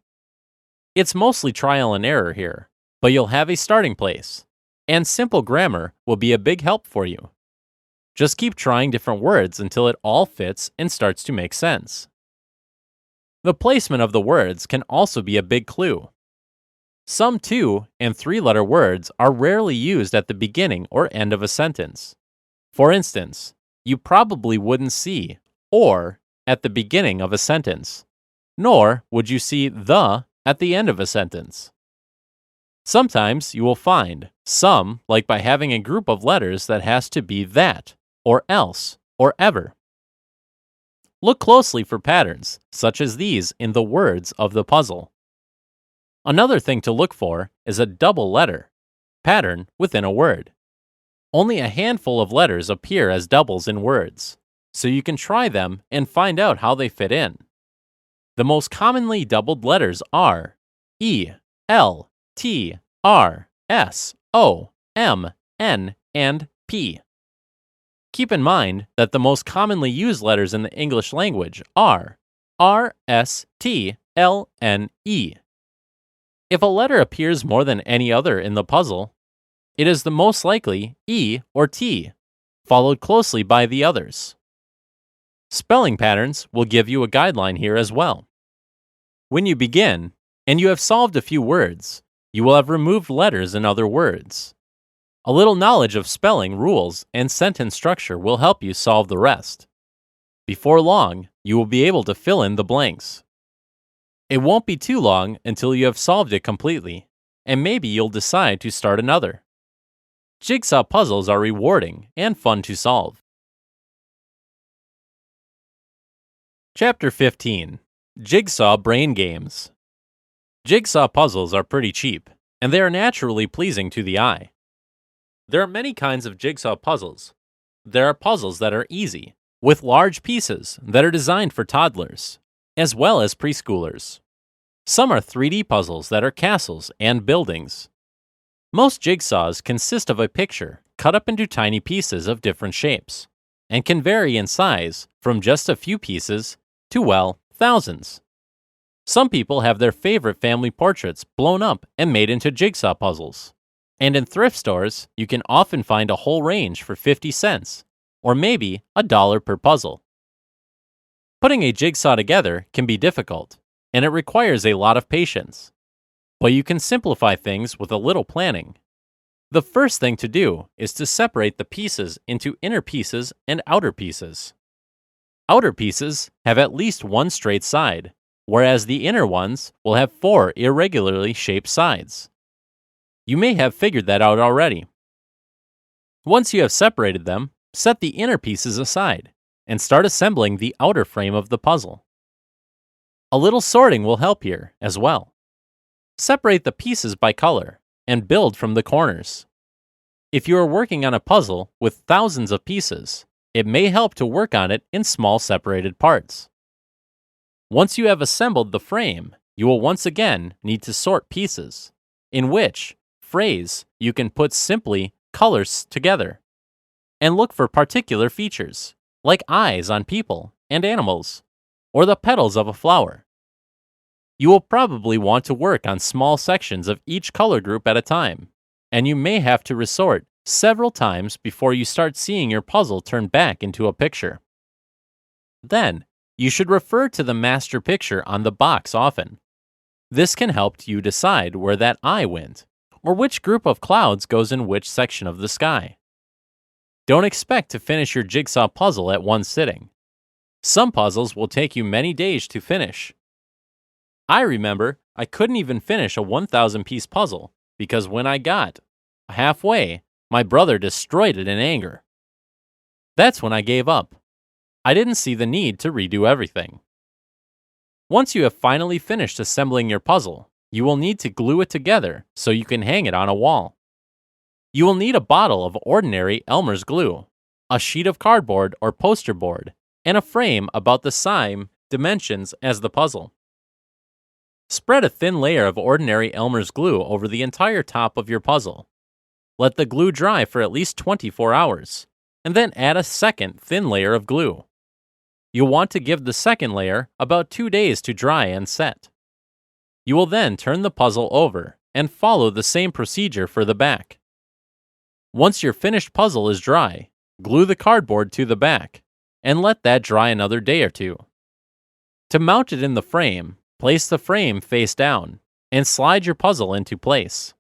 Speaker 1: It's mostly trial and error here, but you'll have a starting place, and simple grammar will be a big help for you. Just keep trying different words until it all fits and starts to make sense. The placement of the words can also be a big clue. Some 2- and 3-letter words are rarely used at the beginning or end of a sentence. For instance, you probably wouldn't see or at the beginning of a sentence, nor would you see the at the end of a sentence. Sometimes you will find some, like by having a group of letters that has to be that, or else, or ever. Look closely for patterns, such as these in the words of the puzzle. Another thing to look for is a double letter pattern within a word. Only a handful of letters appear as doubles in words, so you can try them and find out how they fit in. The most commonly doubled letters are E, L, T, R, S, O, M, N, and P. Keep in mind that the most commonly used letters in the English language are R, S, T, L, N, E. If a letter appears more than any other in the puzzle, it is the most likely E or T, followed closely by the others. Spelling patterns will give you a guideline here as well. When you begin, and you have solved a few words, you will have removed letters in other words. A little knowledge of spelling rules and sentence structure will help you solve the rest. Before long, you will be able to fill in the blanks. It won't be too long until you have solved it completely, and maybe you'll decide to start another. Jigsaw puzzles are rewarding and fun to solve. Chapter 15. Jigsaw Brain Games. Jigsaw puzzles are pretty cheap, and they are naturally pleasing to the eye. There are many kinds of jigsaw puzzles. There are puzzles that are easy, with large pieces that are designed for toddlers, as well as preschoolers. Some are 3D puzzles that are castles and buildings. Most jigsaws consist of a picture cut up into tiny pieces of different shapes, and can vary in size from just a few pieces to, well, thousands. Some people have their favorite family portraits blown up and made into jigsaw puzzles. And in thrift stores, you can often find a whole range for 50 cents, or maybe $1 per puzzle. Putting a jigsaw together can be difficult, and it requires a lot of patience. But you can simplify things with a little planning. The first thing to do is to separate the pieces into inner pieces and outer pieces. Outer pieces have at least one straight side, whereas the inner ones will have 4 irregularly shaped sides. You may have figured that out already. Once you have separated them, set the inner pieces aside and start assembling the outer frame of the puzzle. A little sorting will help here as well. Separate the pieces by color and build from the corners. If you are working on a puzzle with thousands of pieces, it may help to work on it in small separated parts. Once you have assembled the frame, you will once again need to sort pieces, in which phrase you can put simply colors together, and look for particular features, like eyes on people and animals, or the petals of a flower. You will probably want to work on small sections of each color group at a time, and you may have to resort several times before you start seeing your puzzle turn back into a picture. Then, you should refer to the master picture on the box often. This can help you decide where that eye went, or which group of clouds goes in which section of the sky. Don't expect to finish your jigsaw puzzle at one sitting. Some puzzles will take you many days to finish. I remember I couldn't even finish a 1,000-piece puzzle because when I got halfway, my brother destroyed it in anger. That's when I gave up. I didn't see the need to redo everything. Once you have finally finished assembling your puzzle, you will need to glue it together so you can hang it on a wall. You will need a bottle of ordinary Elmer's glue, a sheet of cardboard or poster board, and a frame about the same dimensions as the puzzle. Spread a thin layer of ordinary Elmer's glue over the entire top of your puzzle. Let the glue dry for at least 24 hours, and then add a second thin layer of glue. You'll want to give the second layer about 2 days to dry and set. You will then turn the puzzle over and follow the same procedure for the back. Once your finished puzzle is dry, glue the cardboard to the back, and let that dry another day or two. To mount it in the frame, place the frame face down, and slide your puzzle into place.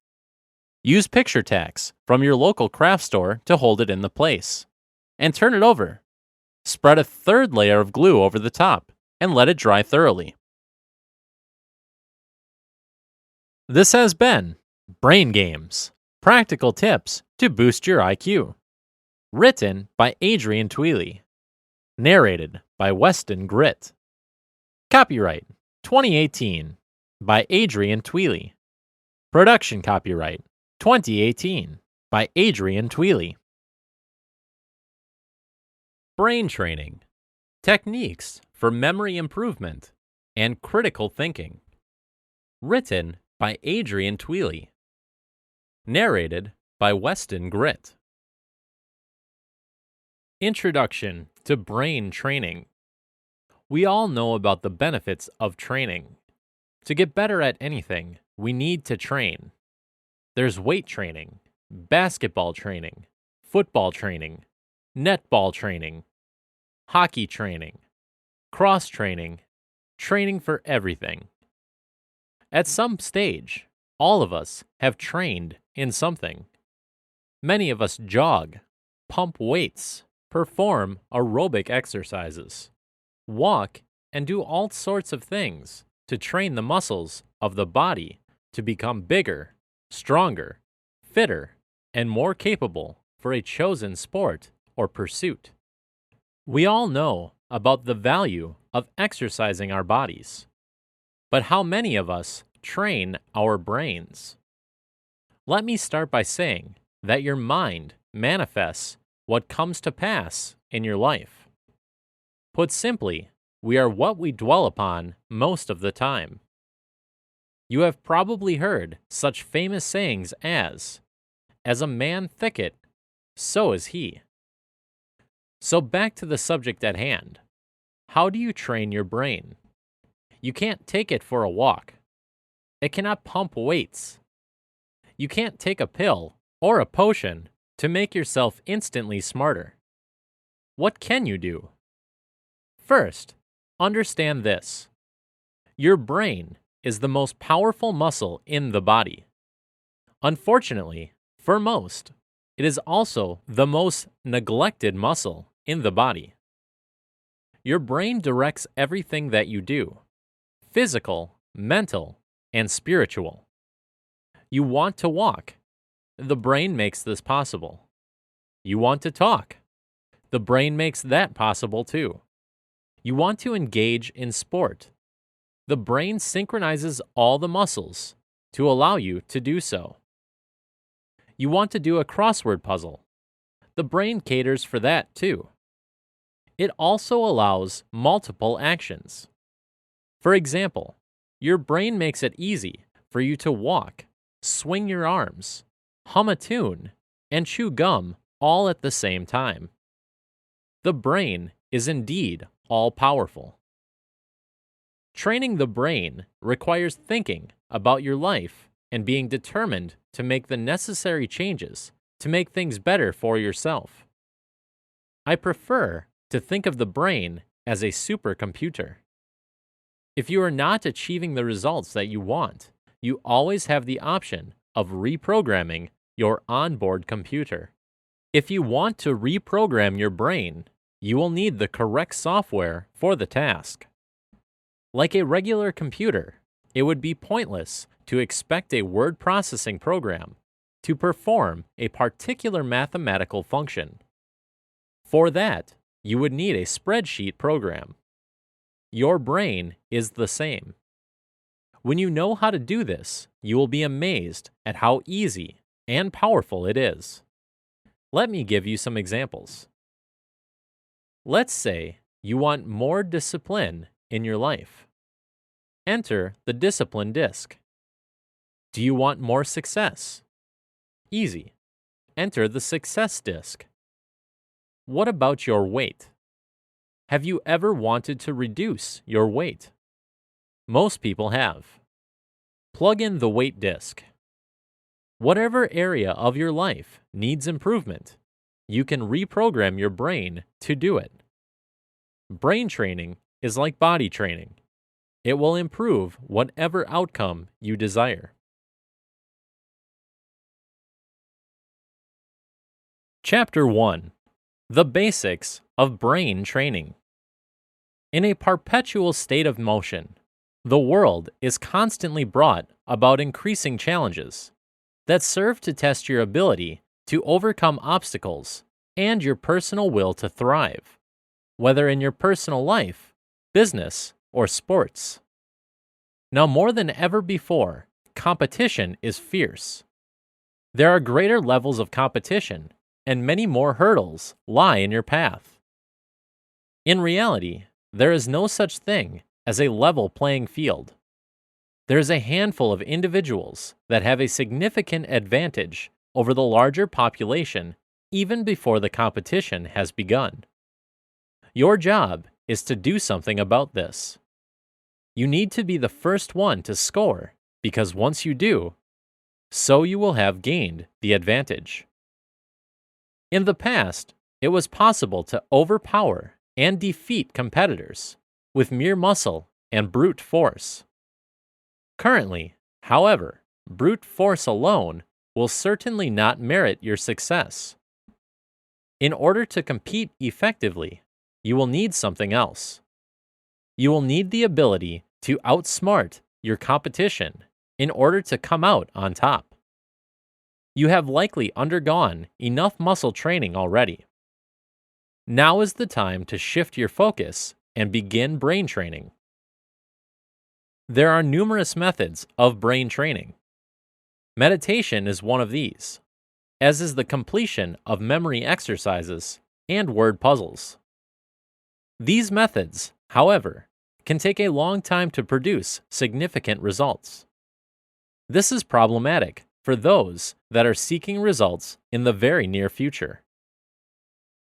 Speaker 1: Use picture tacks from your local craft store to hold it in the place, and turn it over. Spread a third layer of glue over the top, and let it dry thoroughly. This has been Brain Games, Practical Tips to Boost Your IQ. Written by Adrian Tweely. Narrated by Weston Gritt. Copyright 2018 by Adrian Tweely. Production copyright 2018 by Adrian Tweely. Brain training, techniques for memory improvement and critical thinking. Written by Adrian Tweely. Narrated by Weston Gritt. Introduction to brain training. We all know about the benefits of training. To get better at anything, we need to train. There's weight training, basketball training, football training, netball training, hockey training, cross training, training for everything. At some stage, all of us have trained in something. Many of us jog, pump weights, perform aerobic exercises, walk, and do all sorts of things to train the muscles of the body to become bigger, stronger, fitter, and more capable for a chosen sport or pursuit. We all know about the value of exercising our bodies, but how many of us train our brains? Let me start by saying that your mind manifests what comes to pass in your life. Put simply, we are what we dwell upon most of the time. You have probably heard such famous sayings as a man thinketh, so is he. So back to the subject at hand. How do you train your brain? You can't take it for a walk. It cannot pump weights. You can't take a pill or a potion to make yourself instantly smarter. What can you do? First, understand this. Your brain is the most powerful muscle in the body. Unfortunately, for most, it is also the most neglected muscle in the body. Your brain directs everything that you do, physical, mental, and spiritual. You want to walk. The brain makes this possible. You want to talk. The brain makes that possible too. You want to engage in sport. The brain synchronizes all the muscles to allow you to do so. You want to do a crossword puzzle. The brain caters for that too. It also allows multiple actions. For example, your brain makes it easy for you to walk, swing your arms, hum a tune, and chew gum all at the same time. The brain is indeed all-powerful. Training the brain requires thinking about your life and being determined to make the necessary changes to make things better for yourself. I prefer to think of the brain as a supercomputer. If you are not achieving the results that you want, you always have the option of reprogramming your onboard computer. If you want to reprogram your brain, you will need the correct software for the task. Like a regular computer, it would be pointless to expect a word processing program to perform a particular mathematical function. For that, you would need a spreadsheet program. Your brain is the same. When you know how to do this, you will be amazed at how easy and powerful it is. Let me give you some examples. Let's say you want more discipline in your life. Enter the discipline disc. Do you want more success? Easy. Enter the success disc. What about your weight? Have you ever wanted to reduce your weight? Most people have. Plug in the weight disc. Whatever area of your life needs improvement, you can reprogram your brain to do it. Brain training is like body training. It will improve whatever outcome you desire. Chapter 1. The Basics of Brain Training. In a perpetual state of motion, the world is constantly brought about increasing challenges that serve to test your ability to overcome obstacles and your personal will to thrive, whether in your personal life, business, or sports. Now more than ever before, competition is fierce. There are greater levels of competition, and many more hurdles lie in your path. In reality, there is no such thing as a level playing field. There is a handful of individuals that have a significant advantage over the larger population even before the competition has begun. Your job is to do something about this. You need to be the first one to score, because once you do, so you will have gained the advantage. In the past, it was possible to overpower and defeat competitors with mere muscle and brute force. Currently, however, brute force alone will certainly not merit your success. In order to compete effectively, you will need something else. You will need the ability to outsmart your competition in order to come out on top. You have likely undergone enough muscle training already. Now is the time to shift your focus and begin brain training. There are numerous methods of brain training. Meditation is one of these. as is the completion of memory exercises and word puzzles. These methods, however, can take a long time to produce significant results. This is problematic for those that are seeking results in the very near future.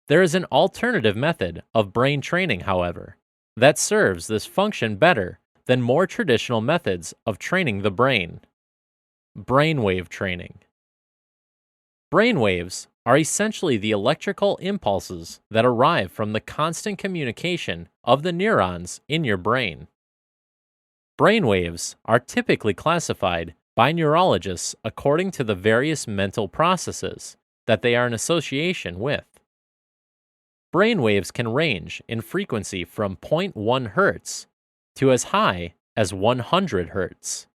Speaker 1: There is an alternative method of brain training, however, that serves this function better than more traditional methods of training the brain. Brainwave training. Brainwaves are essentially the electrical impulses that arrive from the constant communication of the neurons in your brain. Brainwaves are typically classified by neurologists according to the various mental processes that they are in association with. Brainwaves can range in frequency from 0.1 Hz to as high as 100 Hz.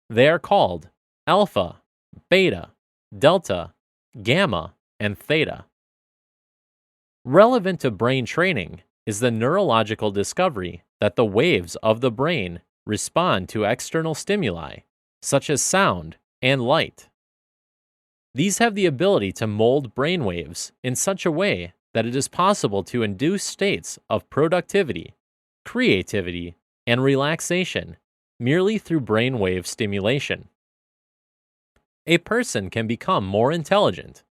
Speaker 1: They are called alpha, beta, delta, gamma, and theta. Relevant to brain training is the neurological discovery that the waves of the brain respond to external stimuli, such as sound and light. These have the ability to mold brainwaves in such a way that it is possible to induce states of productivity, creativity, and relaxation merely through brainwave stimulation. A person can become more intelligent,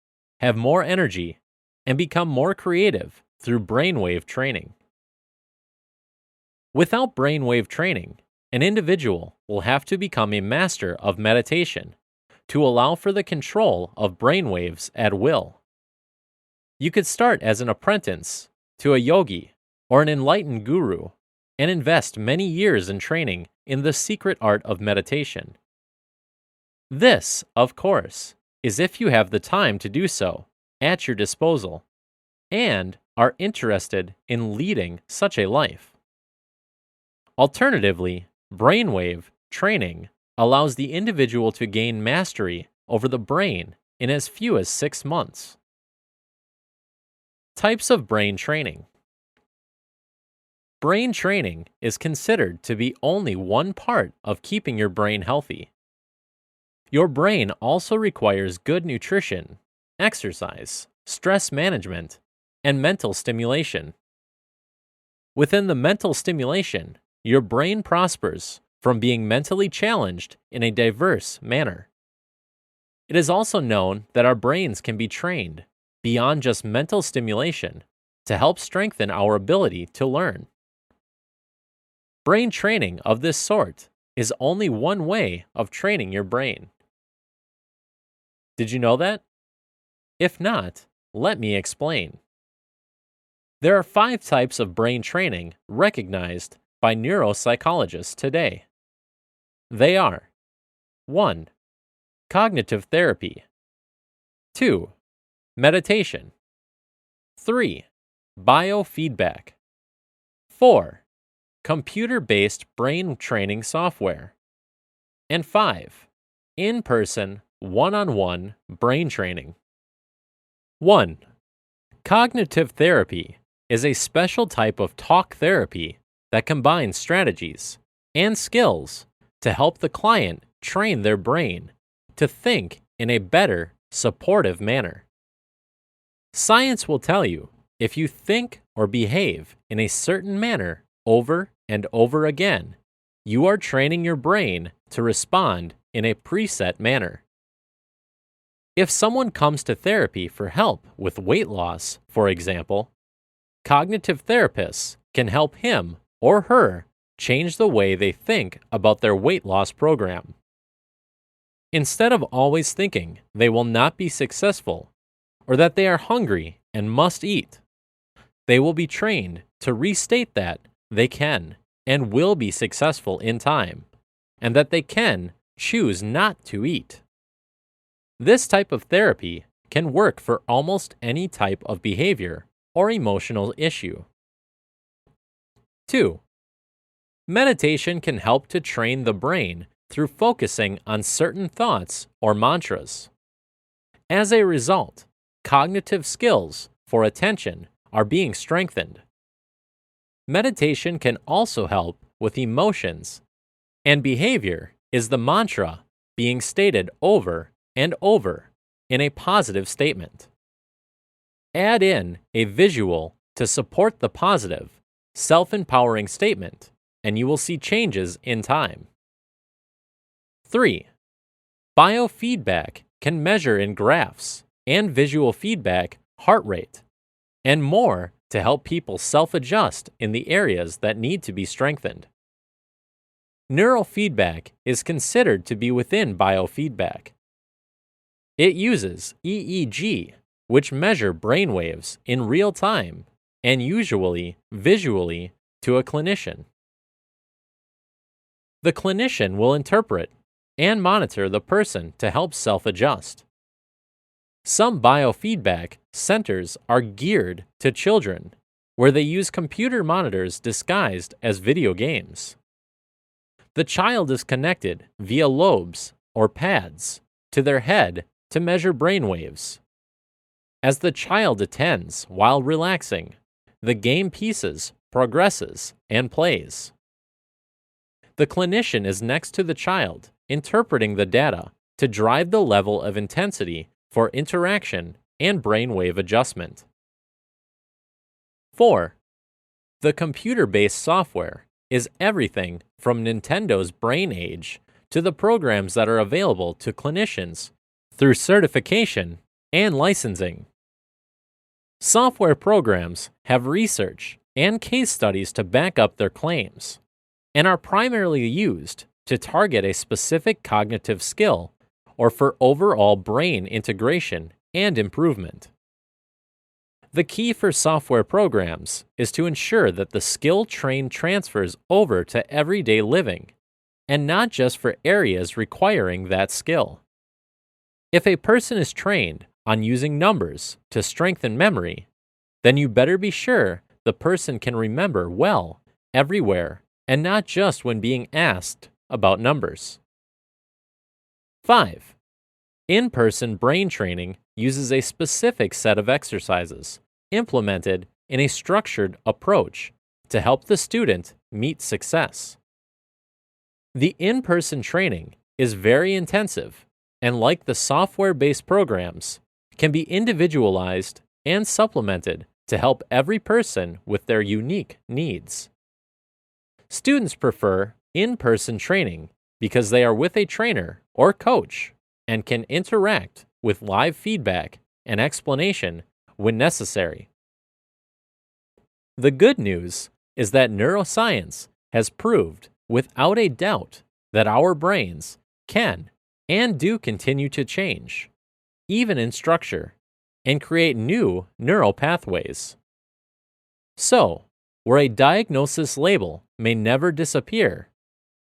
Speaker 1: have more energy, and become more creative through brainwave training. Without brainwave training, an individual will have to become a master of meditation to allow for the control of brainwaves at will. You could start as an apprentice to a yogi or an enlightened guru and invest many years in training in the secret art of meditation. This, of course, is if you have the time to do so at your disposal and are interested in leading such a life. Alternatively, brainwave training allows the individual to gain mastery over the brain in as few as 6 months. Types of brain training. Brain training is considered to be only one part of keeping your brain healthy. Your brain also requires good nutrition, exercise, stress management, and mental stimulation. Within the mental stimulation, your brain prospers from being mentally challenged in a diverse manner. It is also known that our brains can be trained beyond just mental stimulation to help strengthen our ability to learn. Brain training of this sort is only one way of training your brain. Did you know that? If not, let me explain. There are 5 types of brain training recognized by neuropsychologists today. They are 1. Cognitive therapy. 2. Meditation. 3. Biofeedback. 4. Computer-based brain training software. And 5. In-person, one-on-one brain training. 1. Cognitive therapy is a special type of talk therapy that combines strategies and skills to help the client train their brain to think in a better, supportive manner. Science will tell you if you think or behave in a certain manner over and over again, you are training your brain to respond in a preset manner. If someone comes to therapy for help with weight loss, for example, cognitive therapists can help him or her change the way they think about their weight loss program. Instead of always thinking they will not be successful or that they are hungry and must eat, they will be trained to restate that they can and will be successful in time, and that they can choose not to eat. This type of therapy can work for almost any type of behavior or emotional issue. 2. Meditation can help to train the brain through focusing on certain thoughts or mantras. As a result, cognitive skills for attention are being strengthened. Meditation can also help with emotions, and behavior is the mantra being stated over and over in a positive statement. Add in a visual to support the positive, self-empowering statement, and you will see changes in time. 3. Biofeedback can measure in graphs and visual feedback heart rate, and more to help people self-adjust in the areas that need to be strengthened. Neurofeedback is considered to be within biofeedback. It uses EEG, which measure brain waves in real time and usually visually to a clinician. The clinician will interpret and monitor the person to help self-adjust. Some biofeedback centers are geared to children, where they use computer monitors disguised as video games. The child is connected via lobes or pads to their head to measure brain waves. As the child attends while relaxing, the game pieces progresses and plays. The clinician is next to the child, interpreting the data to drive the level of intensity for interaction and brainwave adjustment. 4. The computer-based software is everything from Nintendo's Brain Age to the programs that are available to clinicians through certification and licensing. Software programs have research and case studies to back up their claims, and are primarily used to target a specific cognitive skill or for overall brain integration and improvement. The key for software programs is to ensure that the skill trained transfers over to everyday living, and not just for areas requiring that skill. If a person is trained on using numbers to strengthen memory, then you better be sure the person can remember well everywhere and not just when being asked about numbers. 5. In-person brain training uses a specific set of exercises implemented in a structured approach to help the student meet success. The in-person training is very intensive and, like the software-based programs, can be individualized and supplemented to help every person with their unique needs. Students prefer in-person training because they are with a trainer or coach and can interact with live feedback and explanation when necessary. The good news is that neuroscience has proved without a doubt that our brains can and do continue to change, even in structure, and create new neural pathways. So, where a diagnosis label may never disappear,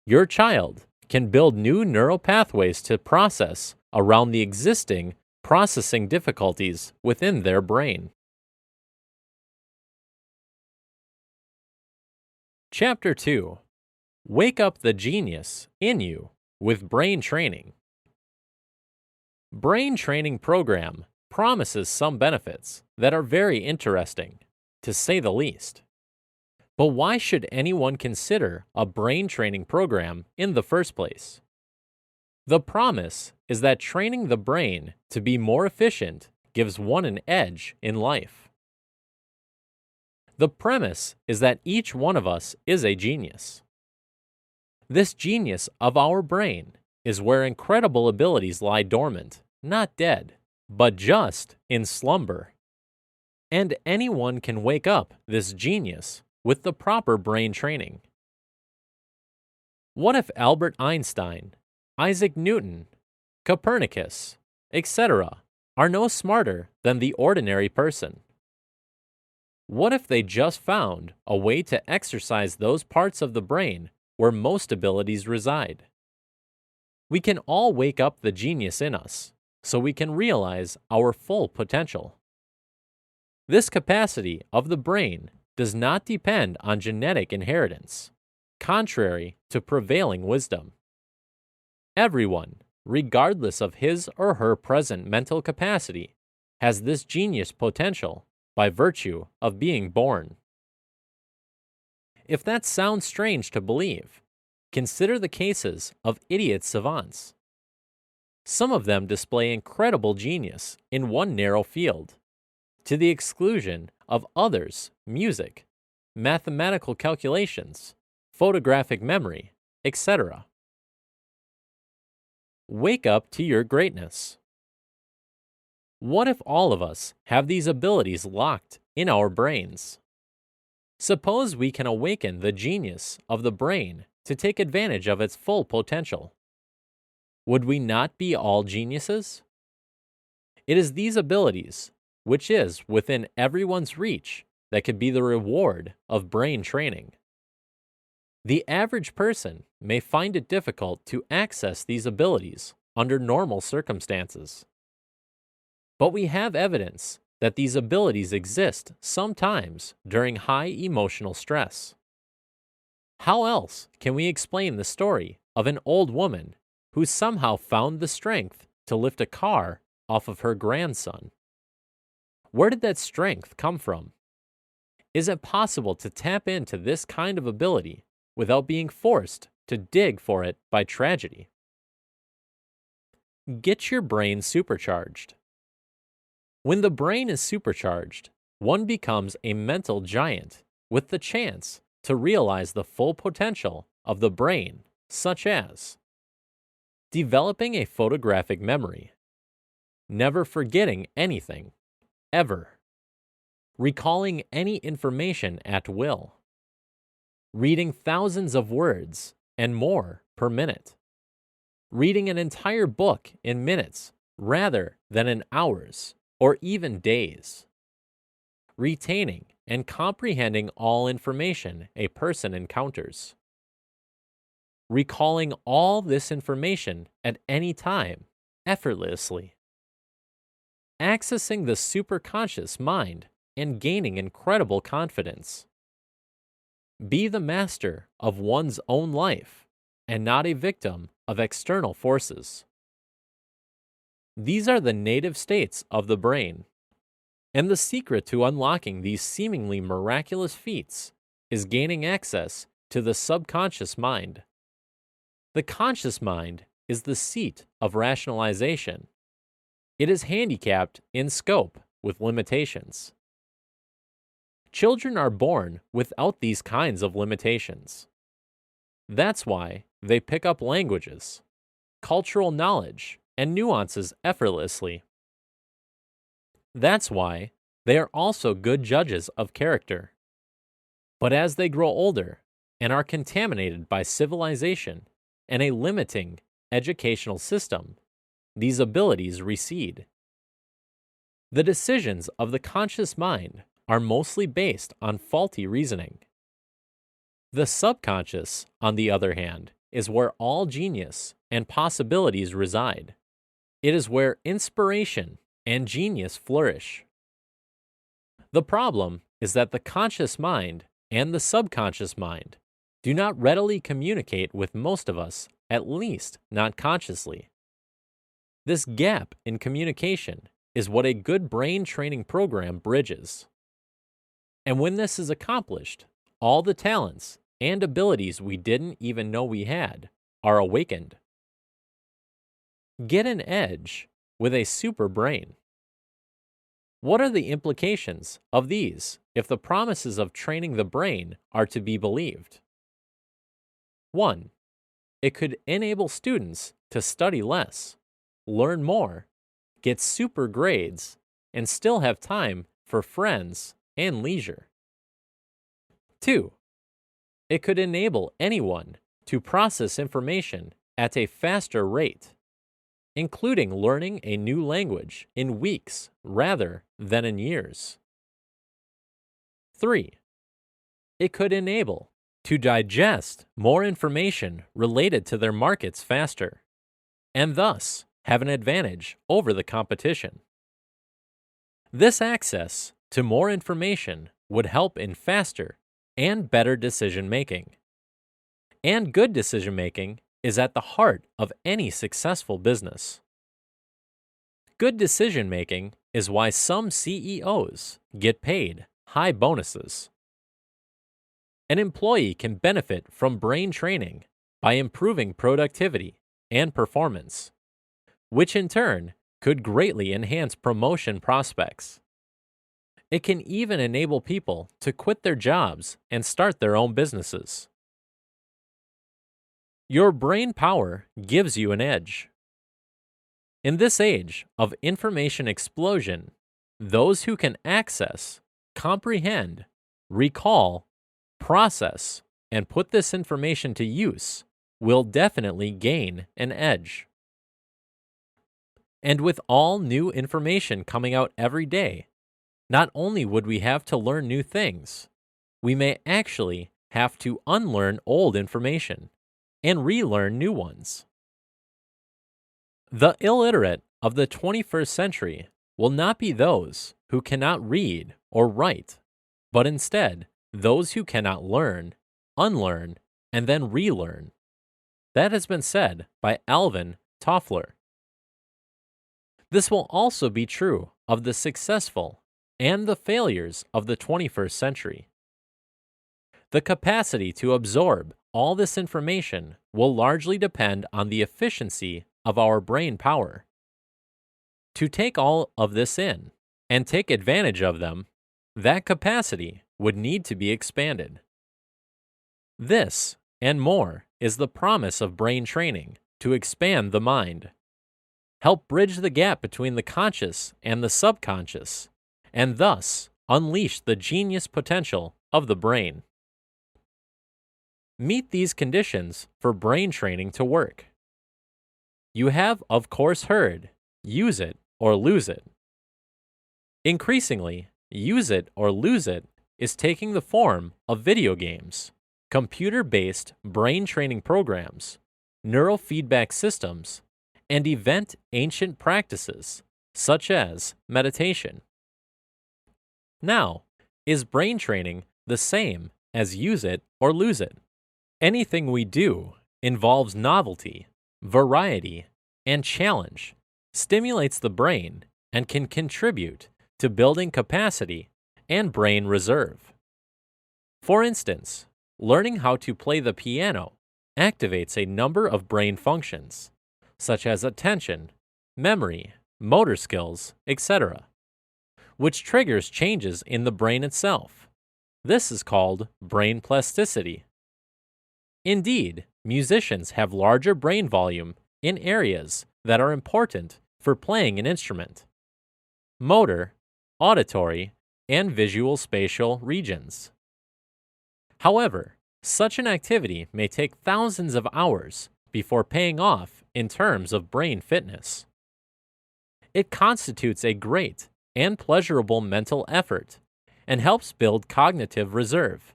Speaker 1: your child can build new neural pathways to process around the existing processing difficulties within their brain. Chapter 2. Wake up the genius in you with brain training. Brain training program promises some benefits that are very interesting, to say the least. But why should anyone consider a brain training program in the first place? The promise is that training the brain to be more efficient gives one an edge in life. The premise is that each one of us is a genius. This genius of our brain is where incredible abilities lie dormant, not dead, but just in slumber. And anyone can wake up this genius with the proper brain training. What if Albert Einstein, Isaac Newton, Copernicus, etc. are no smarter than the ordinary person? What if they just found a way to exercise those parts of the brain where most abilities reside? We can all wake up the genius in us so we can realize our full potential. This capacity of the brain does not depend on genetic inheritance, contrary to prevailing wisdom. Everyone, regardless of his or her present mental capacity, has this genius potential by virtue of being born. If that sounds strange to believe, consider the cases of idiot savants. Some of them display incredible genius in one narrow field, to the exclusion of others: music, mathematical calculations, photographic memory, etc. Wake up to your greatness. What if all of us have these abilities locked in our brains? Suppose we can awaken the genius of the brain to take advantage of its full potential. Would we not be all geniuses? It is these abilities, which is within everyone's reach, that could be the reward of brain training. The average person may find it difficult to access these abilities under normal circumstances. But we have evidence that these abilities exist sometimes during high emotional stress. How else can we explain the story of an old woman who somehow found the strength to lift a car off of her grandson? Where did that strength come from? Is it possible to tap into this kind of ability without being forced to dig for it by tragedy? Get your brain supercharged. When the brain is supercharged, one becomes a mental giant with the chance to realize the full potential of the brain, such as developing a photographic memory, never forgetting anything, ever, recalling any information at will, reading thousands of words and more per minute, reading an entire book in minutes rather than in hours or even days, retaining and comprehending all information a person encounters, recalling all this information at any time effortlessly, accessing the superconscious mind and gaining incredible confidence. Be the master of one's own life and not a victim of external forces. These are the native states of the brain, and the secret to unlocking these seemingly miraculous feats is gaining access to the subconscious mind. The conscious mind is the seat of rationalization. It is handicapped in scope with limitations. Children are born without these kinds of limitations. That's why they pick up languages, cultural knowledge, and nuances effortlessly. That's why they are also good judges of character. But as they grow older and are contaminated by civilization and a limiting educational system, these abilities recede. The decisions of the conscious mind are mostly based on faulty reasoning. The subconscious, on the other hand, is where all genius and possibilities reside. It is where inspiration and genius flourish. The problem is that the conscious mind and the subconscious mind do not readily communicate with most of us, at least not consciously. This gap in communication is what a good brain training program bridges. And when this is accomplished, all the talents and abilities we didn't even know we had are awakened. Get an edge with a super brain. What are the implications of these if the promises of training the brain are to be believed? 1. It could enable students to study less, learn more, get super grades, and still have time for friends and leisure. 2. It could enable anyone to process information at a faster rate, including learning a new language in weeks rather than in years. 3. It could enable to digest more information related to their markets faster, and thus have an advantage over the competition. This access to more information would help in faster and better decision making. And good decision making is at the heart of any successful business. Good decision making is why some CEOs get paid high bonuses. An employee can benefit from brain training by improving productivity and performance, which in turn could greatly enhance promotion prospects. It can even enable people to quit their jobs and start their own businesses. Your brain power gives you an edge. In this age of information explosion, those who can access, comprehend, recall, process, and put this information to use will definitely gain an edge. And with all new information coming out every day, not only would we have to learn new things, we may actually have to unlearn old information and relearn new ones. The illiterate of the 21st century will not be those who cannot read or write, but instead those who cannot learn, unlearn, and then relearn. That has been said by Alvin Toffler. This will also be true of the successful and the failures of the 21st century. The capacity to absorb all this information will largely depend on the efficiency of our brain power. To take all of this in and take advantage of them, that capacity would need to be expanded. This and more is the promise of brain training to expand the mind, help bridge the gap between the conscious and the subconscious, and thus unleash the genius potential of the brain. Meet these conditions for brain training to work. You have, of course, heard, use it or lose it. Increasingly, use it or lose it is taking the form of video games, computer-based brain training programs, neurofeedback systems, and ancient practices, such as meditation. Now, is brain training the same as use it or lose it? Anything we do involves novelty, variety, and challenge, stimulates the brain, and can contribute to building capacity and brain reserve. For instance, learning how to play the piano activates a number of brain functions, such as attention, memory, motor skills, etc., which triggers changes in the brain itself. This is called brain plasticity. Indeed, musicians have larger brain volume in areas that are important for playing an instrument: motor, auditory, and visual spatial regions. However, such an activity may take thousands of hours before paying off in terms of brain fitness. It constitutes a great and pleasurable mental effort and helps build cognitive reserve,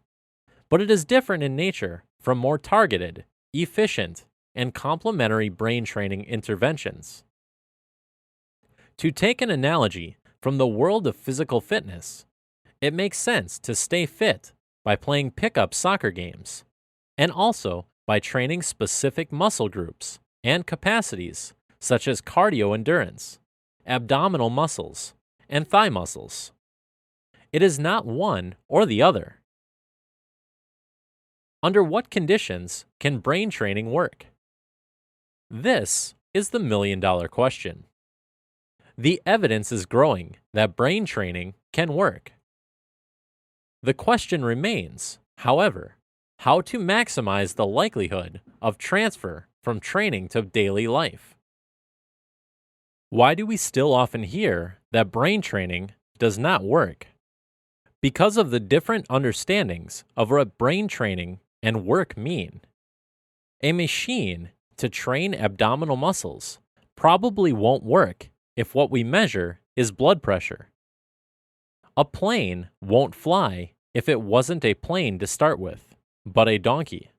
Speaker 1: but it is different in nature from more targeted, efficient, and complementary brain training interventions. To take an analogy from the world of physical fitness, it makes sense to stay fit by playing pickup soccer games, and also by training specific muscle groups and capacities such as cardio endurance, abdominal muscles, and thigh muscles. It is not one or the other. Under what conditions can brain training work? This is the million-dollar question. The evidence is growing that brain training can work. The question remains, however, how to maximize the likelihood of transfer from training to daily life. Why do we still often hear that brain training does not work? Because of the different understandings of what brain training and work mean. A machine to train abdominal muscles probably won't work if what we measure is blood pressure. A plane won't fly if it wasn't a plane to start with, but a donkey.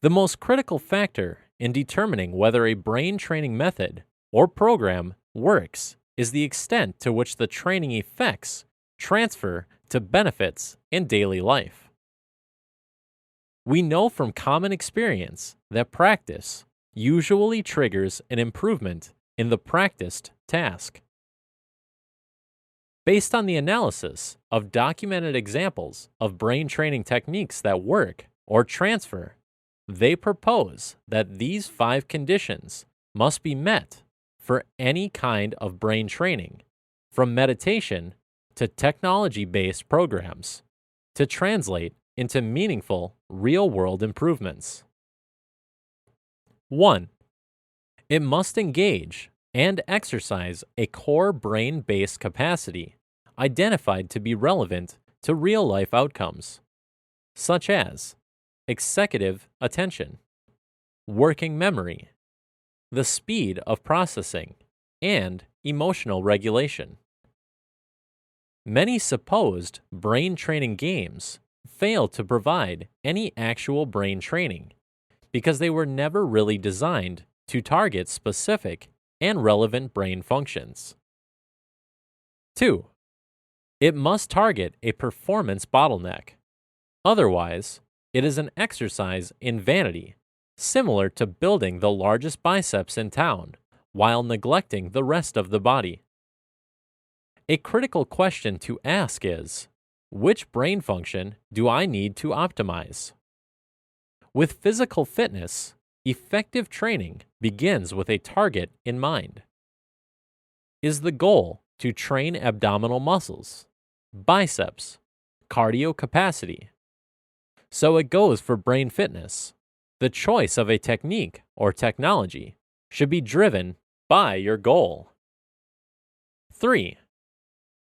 Speaker 1: The most critical factor in determining whether a brain training method or program works is the extent to which the training effects transfer to benefits in daily life. We know from common experience that practice usually triggers an improvement in the practiced task. Based on the analysis of documented examples of brain training techniques that work or transfer, they propose that these 5 conditions must be met for any kind of brain training, from meditation to technology-based programs, to translate into meaningful, real-world improvements. 1. It must engage and exercise a core brain-based capacity identified to be relevant to real-life outcomes, such as executive attention, working memory, the speed of processing, and emotional regulation. Many supposed brain training games fail to provide any actual brain training because they were never really designed to target specific and relevant brain functions. 2. It must target a performance bottleneck. Otherwise, it is an exercise in vanity, similar to building the largest biceps in town while neglecting the rest of the body. A critical question to ask is, which brain function do I need to optimize? With physical fitness, effective training begins with a target in mind. Is the goal to train abdominal muscles, biceps, cardio capacity? So it goes for brain fitness. The choice of a technique or technology should be driven by your goal. 3.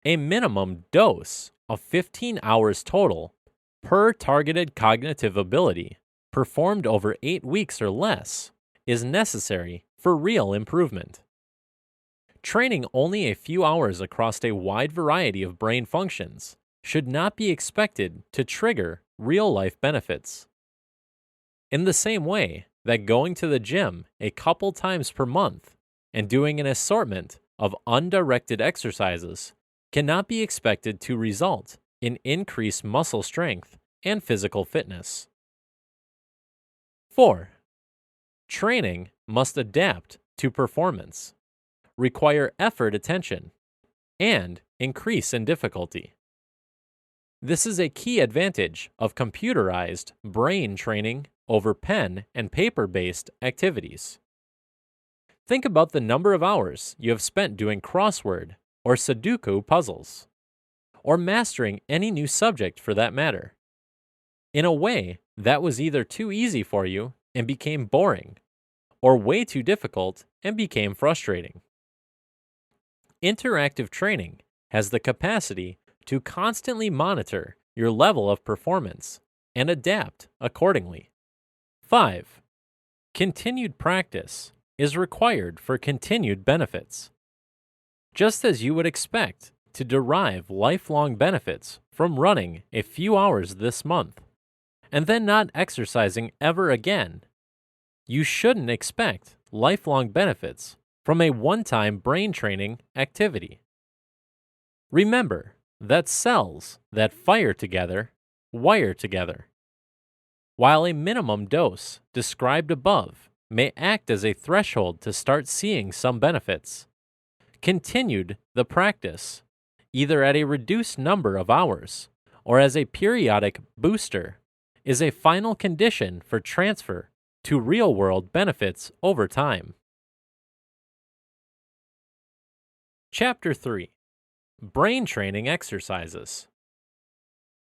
Speaker 1: A minimum dose of 15 hours total per targeted cognitive ability performed over 8 weeks or less is necessary for real improvement. Training only a few hours across a wide variety of brain functions should not be expected to trigger real-life benefits. In the same way that going to the gym a couple times per month and doing an assortment of undirected exercises cannot be expected to result in increased muscle strength and physical fitness. 4. Training must adapt to performance, require effort attention, and increase in difficulty. This is a key advantage of computerized brain training over pen and paper-based activities. Think about the number of hours you have spent doing crossword or Sudoku puzzles, or mastering any new subject for that matter, in a way that was either too easy for you and became boring, or way too difficult and became frustrating. Interactive training has the capacity to constantly monitor your level of performance and adapt accordingly. 5. Continued practice is required for continued benefits. Just as you would expect to derive lifelong benefits from running a few hours this month and then not exercising ever again, you shouldn't expect lifelong benefits from a one-time brain training activity. Remember that cells that fire together wire together. While a minimum dose described above may act as a threshold to start seeing some benefits, continued the practice, either at a reduced number of hours or as a periodic booster, is a final condition for transfer to real-world benefits over time. Chapter 3. Brain Training Exercises.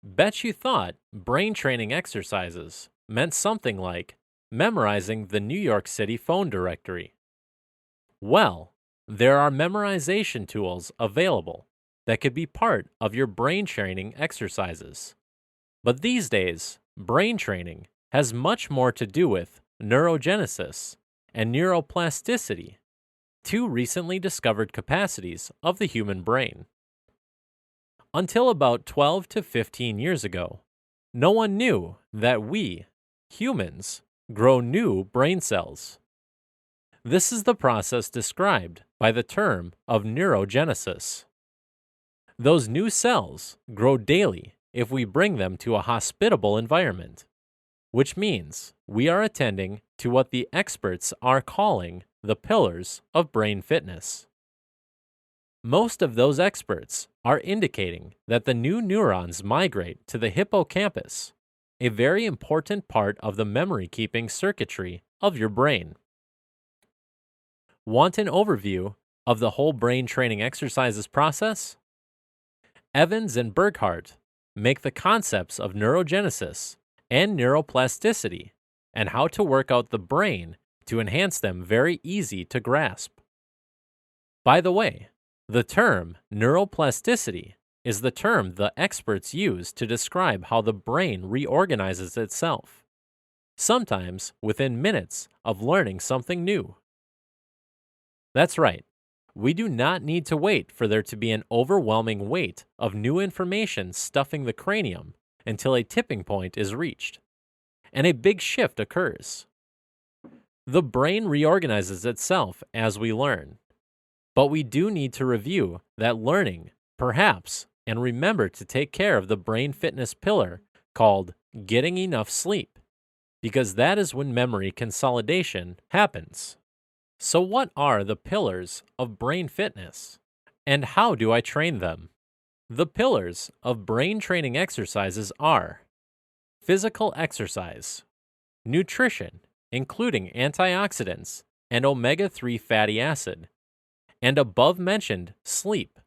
Speaker 1: Bet you thought brain training exercises meant something like memorizing the New York City phone directory. Well, there are memorization tools available that could be part of your brain training exercises. But these days, brain training has much more to do with neurogenesis and neuroplasticity, two recently discovered capacities of the human brain. Until about 12 to 15 years ago, no one knew that we, humans, grow new brain cells. This is the process described by the term of neurogenesis. Those new cells grow daily if we bring them to a hospitable environment, which means we are attending to what the experts are calling the pillars of brain fitness. Most of those experts are indicating that the new neurons migrate to the hippocampus, a very important part of the memory-keeping circuitry of your brain. Want an overview of the whole brain training exercises process? Evans and Burkhardt make the concepts of neurogenesis and neuroplasticity and how to work out the brain to enhance them very easy to grasp. By the way, the term neuroplasticity is the term the experts use to describe how the brain reorganizes itself, sometimes within minutes of learning something new. That's right. We do not need to wait for there to be an overwhelming weight of new information stuffing the cranium until a tipping point is reached, and a big shift occurs. The brain reorganizes itself as we learn, but we do need to review that learning, perhaps, and remember to take care of the brain fitness pillar called getting enough sleep, because that is when memory consolidation happens. So what are the pillars of brain fitness, and how do I train them? The pillars of brain training exercises are physical exercise, nutrition, including antioxidants and omega-3 fatty acid, and above-mentioned sleep,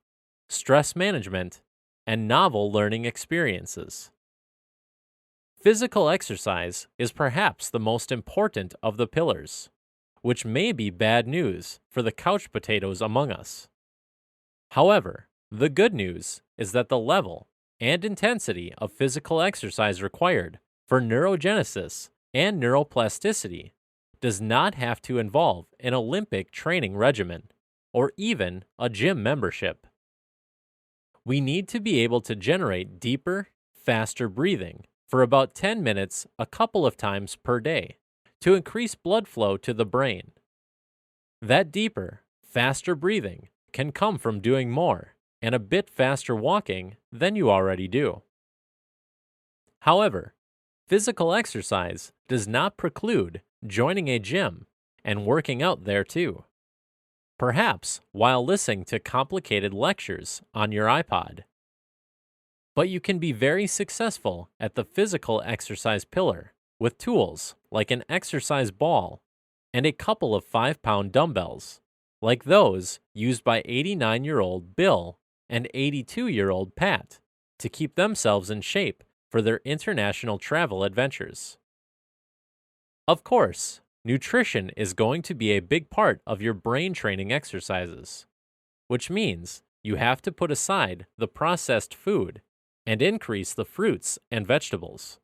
Speaker 1: stress management, and novel learning experiences. Physical exercise is perhaps the most important of the pillars, which may be bad news for the couch potatoes among us. However, the good news is that the level and intensity of physical exercise required for neurogenesis and neuroplasticity does not have to involve an Olympic training regimen or even a gym membership. We need to be able to generate deeper, faster breathing for about 10 minutes a couple of times per day to increase blood flow to the brain. That deeper, faster breathing can come from doing more and a bit faster walking than you already do. However, physical exercise does not preclude joining a gym and working out there too. Perhaps while listening to complicated lectures on your iPod. But you can be very successful at the physical exercise pillar with tools like an exercise ball and a couple of 5-pound dumbbells, like those used by 89-year-old Bill and 82-year-old Pat to keep themselves in shape for their international travel adventures. Of course, nutrition is going to be a big part of your brain training exercises, which means you have to put aside the processed food and increase the fruits and vegetables.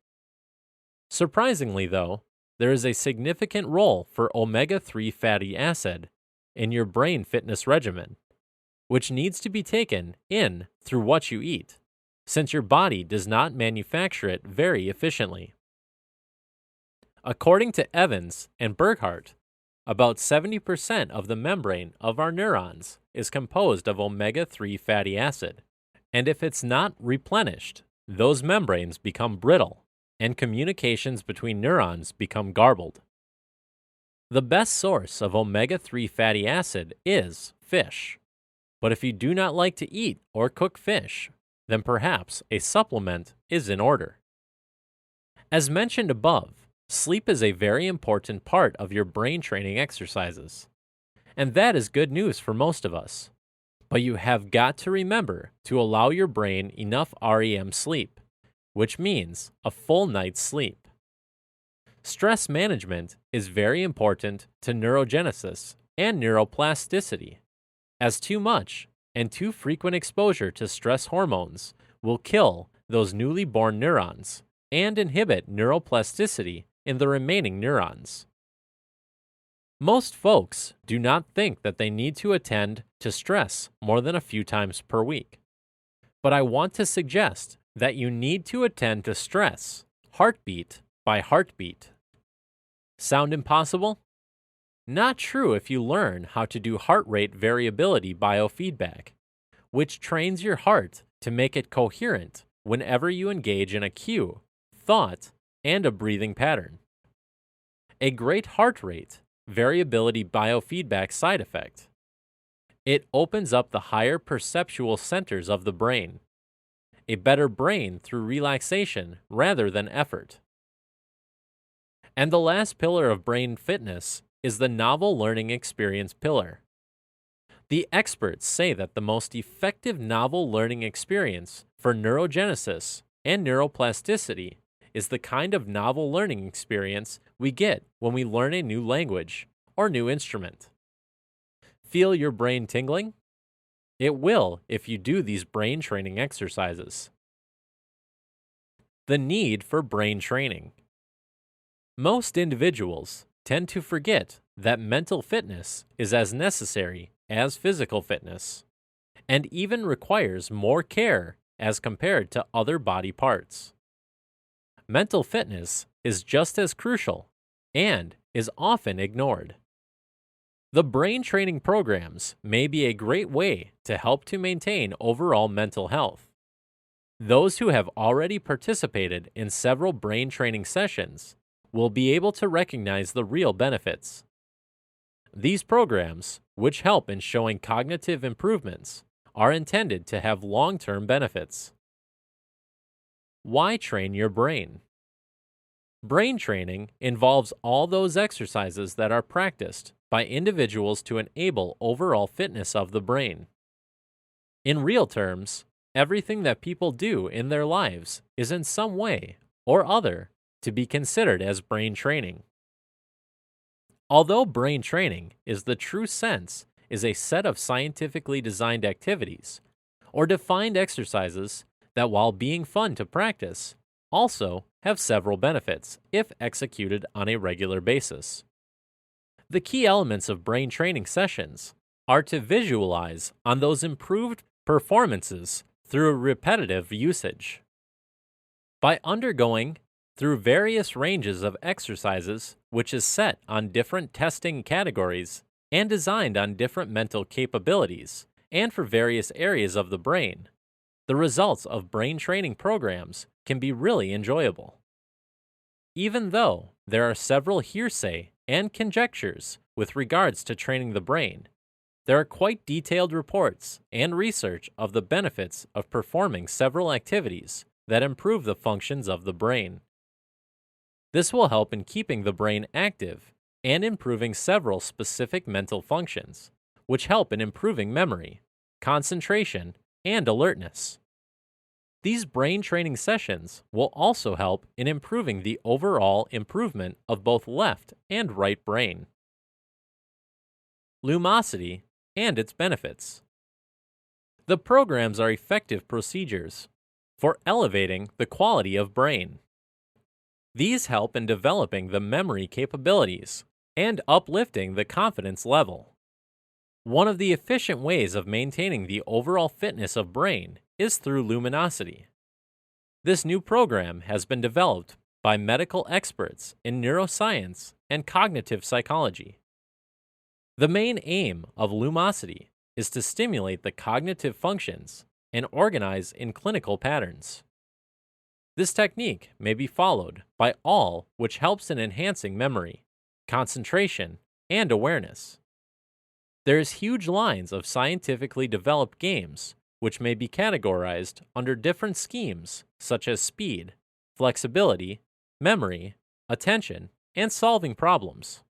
Speaker 1: Surprisingly, though, there is a significant role for omega-3 fatty acid in your brain fitness regimen, which needs to be taken in through what you eat, since your body does not manufacture it very efficiently. According to Evans and Burkhardt, about 70% of the membrane of our neurons is composed of omega-3 fatty acid, and if it's not replenished, those membranes become brittle and communications between neurons become garbled. The best source of omega-3 fatty acid is fish, but if you do not like to eat or cook fish, then perhaps a supplement is in order. As mentioned above, sleep is a very important part of your brain training exercises, and that is good news for most of us. But you have got to remember to allow your brain enough REM sleep, which means a full night's sleep. Stress management is very important to neurogenesis and neuroplasticity, as too much and too frequent exposure to stress hormones will kill those newly born neurons and inhibit neuroplasticity in the remaining neurons. Most folks do not think that they need to attend to stress more than a few times per week. But I want to suggest that you need to attend to stress, heartbeat by heartbeat. Sound impossible? Not true if you learn how to do heart rate variability biofeedback, which trains your heart to make it coherent whenever you engage in a cue, thought, and a breathing pattern. A great heart rate variability biofeedback side effect. It opens up the higher perceptual centers of the brain. A better brain through relaxation rather than effort. And the last pillar of brain fitness is the novel learning experience pillar. The experts say that the most effective novel learning experience for neurogenesis and neuroplasticity is the kind of novel learning experience we get when we learn a new language or new instrument. Feel your brain tingling? It will if you do these brain training exercises. The need for brain training. Most individuals tend to forget that mental fitness is as necessary as physical fitness, and even requires more care as compared to other body parts. Mental fitness is just as crucial and is often ignored. The brain training programs may be a great way to help to maintain overall mental health. Those who have already participated in several brain training sessions will be able to recognize the real benefits. These programs, which help in showing cognitive improvements, are intended to have long-term benefits. Why train your brain? Brain training involves all those exercises that are practiced by individuals to enable overall fitness of the brain. In real terms, everything that people do in their lives is in some way or other to be considered as brain training. Although brain training is the true sense is a set of scientifically designed activities or defined exercises that, while being fun to practice, also have several benefits if executed on a regular basis. The key elements of brain training sessions are to visualize on those improved performances through repetitive usage. By undergoing through various ranges of exercises, which is set on different testing categories and designed on different mental capabilities and for various areas of the brain, the results of brain training programs can be really enjoyable. Even though there are several hearsay and conjectures with regards to training the brain, there are quite detailed reports and research of the benefits of performing several activities that improve the functions of the brain. This will help in keeping the brain active and improving several specific mental functions, which help in improving memory, concentration, and alertness. These brain training sessions will also help in improving the overall improvement of both left and right brain. Lumosity and its benefits. The programs are effective procedures for elevating the quality of brain. These help in developing the memory capabilities and uplifting the confidence level. One of the efficient ways of maintaining the overall fitness of brain is through luminosity. This new program has been developed by medical experts in neuroscience and cognitive psychology. The main aim of lumosity is to stimulate the cognitive functions and organize in clinical patterns. This technique may be followed by all, which helps in enhancing memory, concentration, and awareness. There is huge lines of scientifically developed games which may be categorized under different schemes such as speed, flexibility, memory, attention, and solving problems.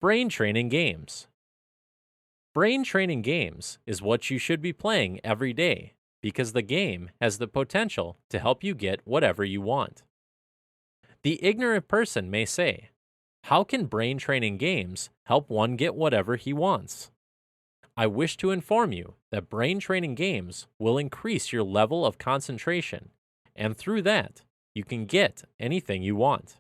Speaker 1: Brain training games. Brain training games is what you should be playing every day because the game has the potential to help you get whatever you want. The ignorant person may say, how can brain training games help one get whatever he wants? I wish to inform you that brain training games will increase your level of concentration, and through that, you can get anything you want.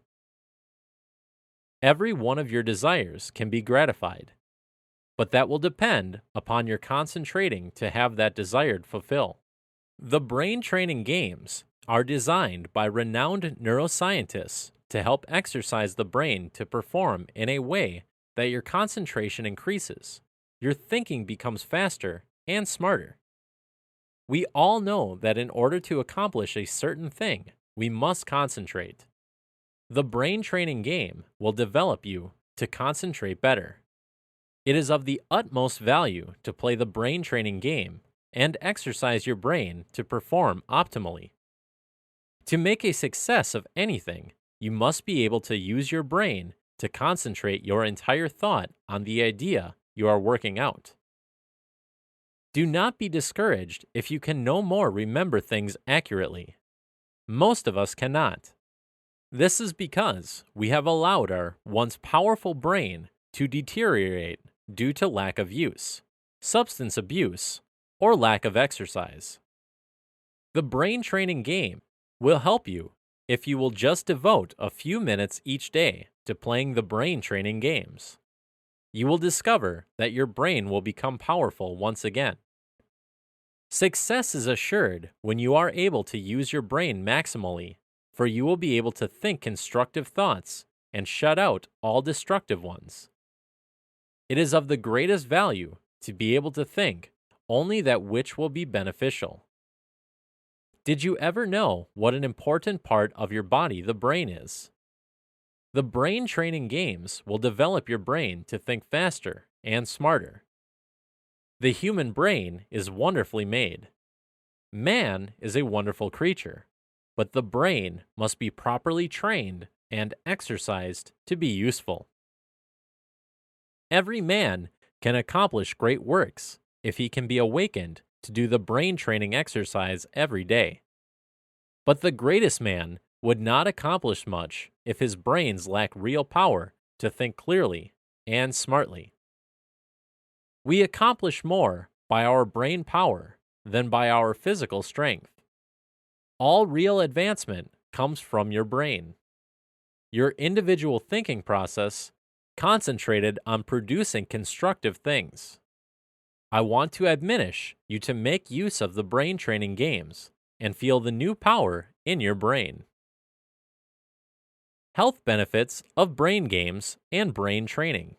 Speaker 1: Every one of your desires can be gratified, but that will depend upon your concentrating to have that desired fulfill. The brain training games are designed by renowned neuroscientists to help exercise the brain to perform in a way that your concentration increases, your thinking becomes faster and smarter. We all know that in order to accomplish a certain thing, we must concentrate. The brain training game will develop you to concentrate better. It is of the utmost value to play the brain training game and exercise your brain to perform optimally. To make a success of anything, you must be able to use your brain to concentrate your entire thought on the idea you are working out. Do not be discouraged if you can no more remember things accurately. Most of us cannot. This is because we have allowed our once powerful brain to deteriorate due to lack of use, substance abuse, or lack of exercise. The brain training game will help you if you will just devote a few minutes each day to playing the brain training games. You will discover that your brain will become powerful once again. Success is assured when you are able to use your brain maximally, for you will be able to think constructive thoughts and shut out all destructive ones. It is of the greatest value to be able to think only that which will be beneficial. Did you ever know what an important part of your body the brain is? The brain training games will develop your brain to think faster and smarter. The human brain is wonderfully made. Man is a wonderful creature, but the brain must be properly trained and exercised to be useful. Every man can accomplish great works if he can be awakened to do the brain training exercise every day. But the greatest man would not accomplish much if his brains lack real power to think clearly and smartly. We accomplish more by our brain power than by our physical strength. All real advancement comes from your brain. Your individual thinking process concentrated on producing constructive things. I want to admonish you to make use of the brain training games and feel the new power in your brain. Health benefits of brain games and brain training.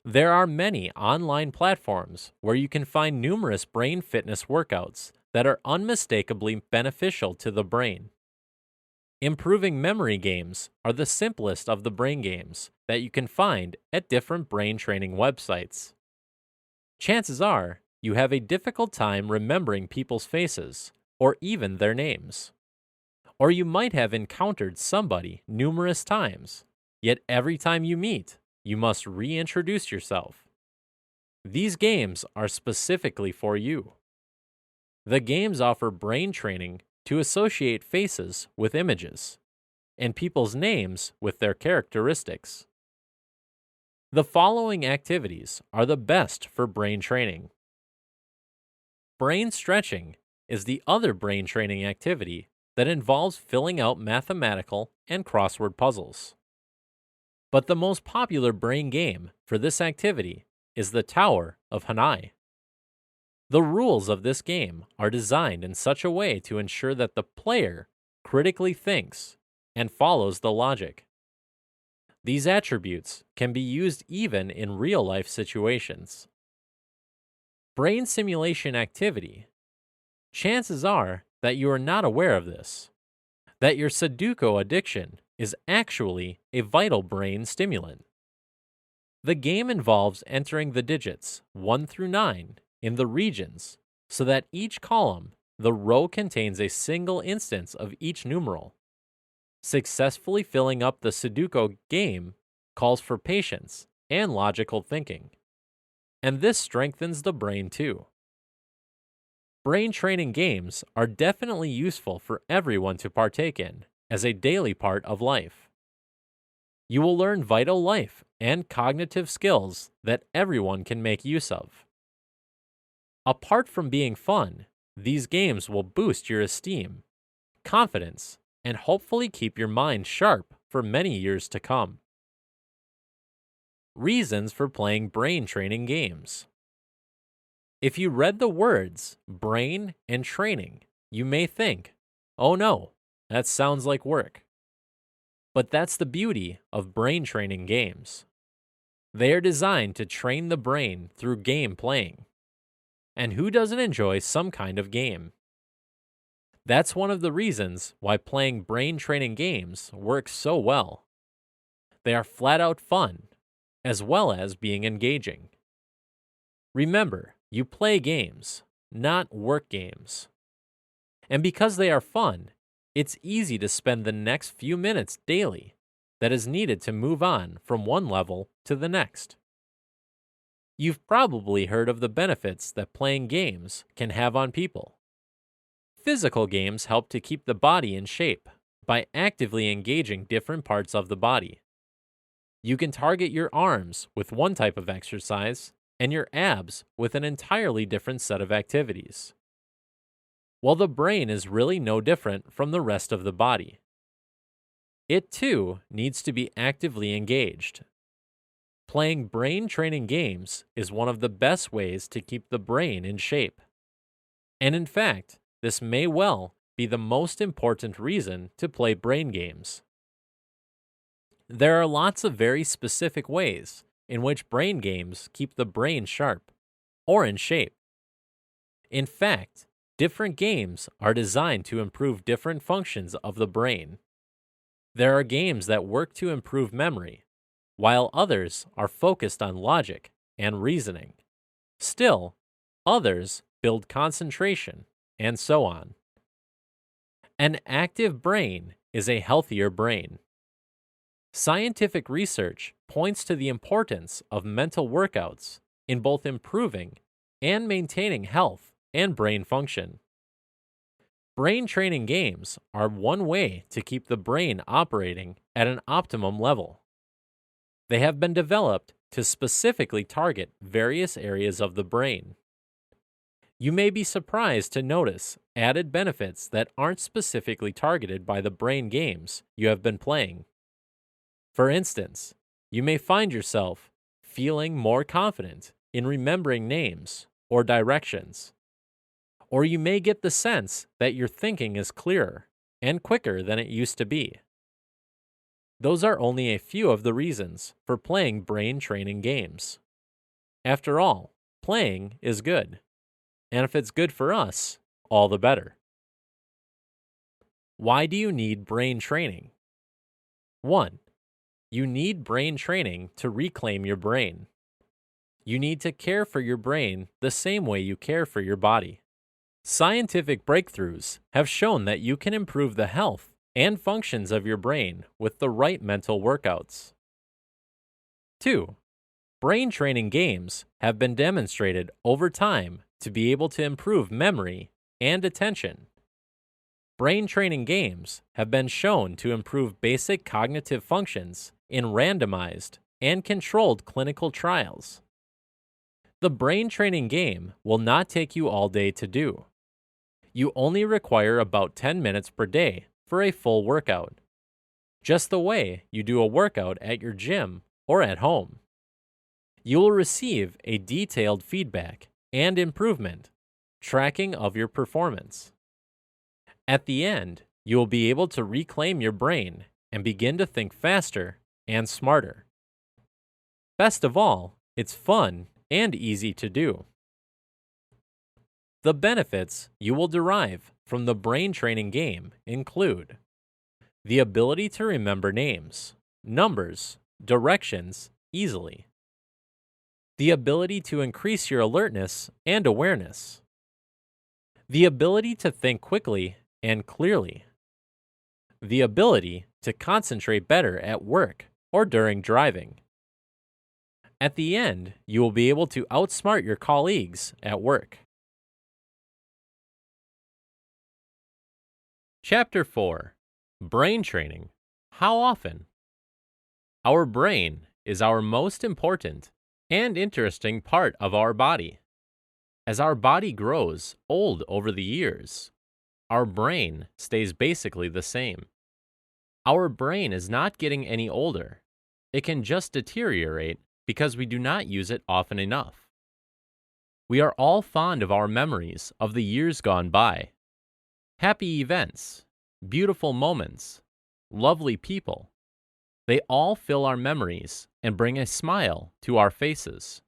Speaker 1: There are many online platforms where you can find numerous brain fitness workouts that are unmistakably beneficial to the brain. Improving memory games are the simplest of the brain games that you can find at different brain training websites. Chances are you have a difficult time remembering people's faces or even their names. Or you might have encountered somebody numerous times, yet every time you meet, you must reintroduce yourself. These games are specifically for you. The games offer brain training to associate faces with images, and people's names with their characteristics. The following activities are the best for brain training. Brain stretching is the other brain training activity that involves filling out mathematical and crossword puzzles. But the most popular brain game for this activity is the Tower of Hanai. The rules of this game are designed in such a way to ensure that the player critically thinks and follows the logic. These attributes can be used even in real-life situations. Brain simulation activity. Chances are that you are not aware of this, that your Sudoku addiction is actually a vital brain stimulant. The game involves entering the digits 1 through 9 in the regions so that each column, the row contains a single instance of each numeral. Successfully filling up the Sudoku game calls for patience and logical thinking, and this strengthens the brain too. Brain training games are definitely useful for everyone to partake in as a daily part of life. You will learn vital life and cognitive skills that everyone can make use of. Apart from being fun, these games will boost your esteem, confidence, and hopefully keep your mind sharp for many years to come. Reasons for playing brain training games. If you read the words brain and training, you may think, oh no, that sounds like work. But that's the beauty of brain training games. They are designed to train the brain through game playing. And who doesn't enjoy some kind of game? That's one of the reasons why playing brain training games works so well. They are flat out fun, as well as being engaging. Remember, you play games, not work games. And because they are fun, it's easy to spend the next few minutes daily that is needed to move on from one level to the next. You've probably heard of the benefits that playing games can have on people. Physical games help to keep the body in shape by actively engaging different parts of the body. You can target your arms with one type of exercise and your abs with an entirely different set of activities. While the brain is really no different from the rest of the body. It too needs to be actively engaged. Playing brain training games is one of the best ways to keep the brain in shape. And in fact, this may well be the most important reason to play brain games. There are lots of very specific ways in which brain games keep the brain sharp or in shape. In fact, different games are designed to improve different functions of the brain. There are games that work to improve memory, while others are focused on logic and reasoning. Still, others build concentration, and so on. An active brain is a healthier brain. Scientific research points to the importance of mental workouts in both improving and maintaining health and brain function. Brain training games are one way to keep the brain operating at an optimum level. They have been developed to specifically target various areas of the brain. You may be surprised to notice added benefits that aren't specifically targeted by the brain games you have been playing. For instance, you may find yourself feeling more confident in remembering names or directions. Or you may get the sense that your thinking is clearer and quicker than it used to be. Those are only a few of the reasons for playing brain training games. After all, playing is good. And if it's good for us, all the better. Why do you need brain training? 1. You need brain training to reclaim your brain. You need to care for your brain the same way you care for your body. Scientific breakthroughs have shown that you can improve the health and functions of your brain with the right mental workouts. 2. Brain training games have been demonstrated over time to be able to improve memory and attention. Brain training games have been shown to improve basic cognitive functions in randomized and controlled clinical trials. The brain training game will not take you all day to do. You only require about 10 minutes per day for a full workout, just the way you do a workout at your gym or at home. You will receive a detailed feedback and improvement tracking of your performance. At the end, you will be able to reclaim your brain and begin to think faster and smarter. Best of all, it's fun and easy to do. The benefits you will derive from the brain training game include the ability to remember names, numbers, directions easily, the ability to increase your alertness and awareness, the ability to think quickly and clearly, the ability to concentrate better at work or during driving. At the end, you will be able to outsmart your colleagues at work. Chapter 4. Brain Training. How often? Our brain is our most important and interesting part of our body. As our body grows old over the years, our brain stays basically the same. Our brain is not getting any older. It can just deteriorate because we do not use it often enough. We are all fond of our memories of the years gone by. Happy events, beautiful moments, lovely people. They all fill our memories and bring a smile to our faces.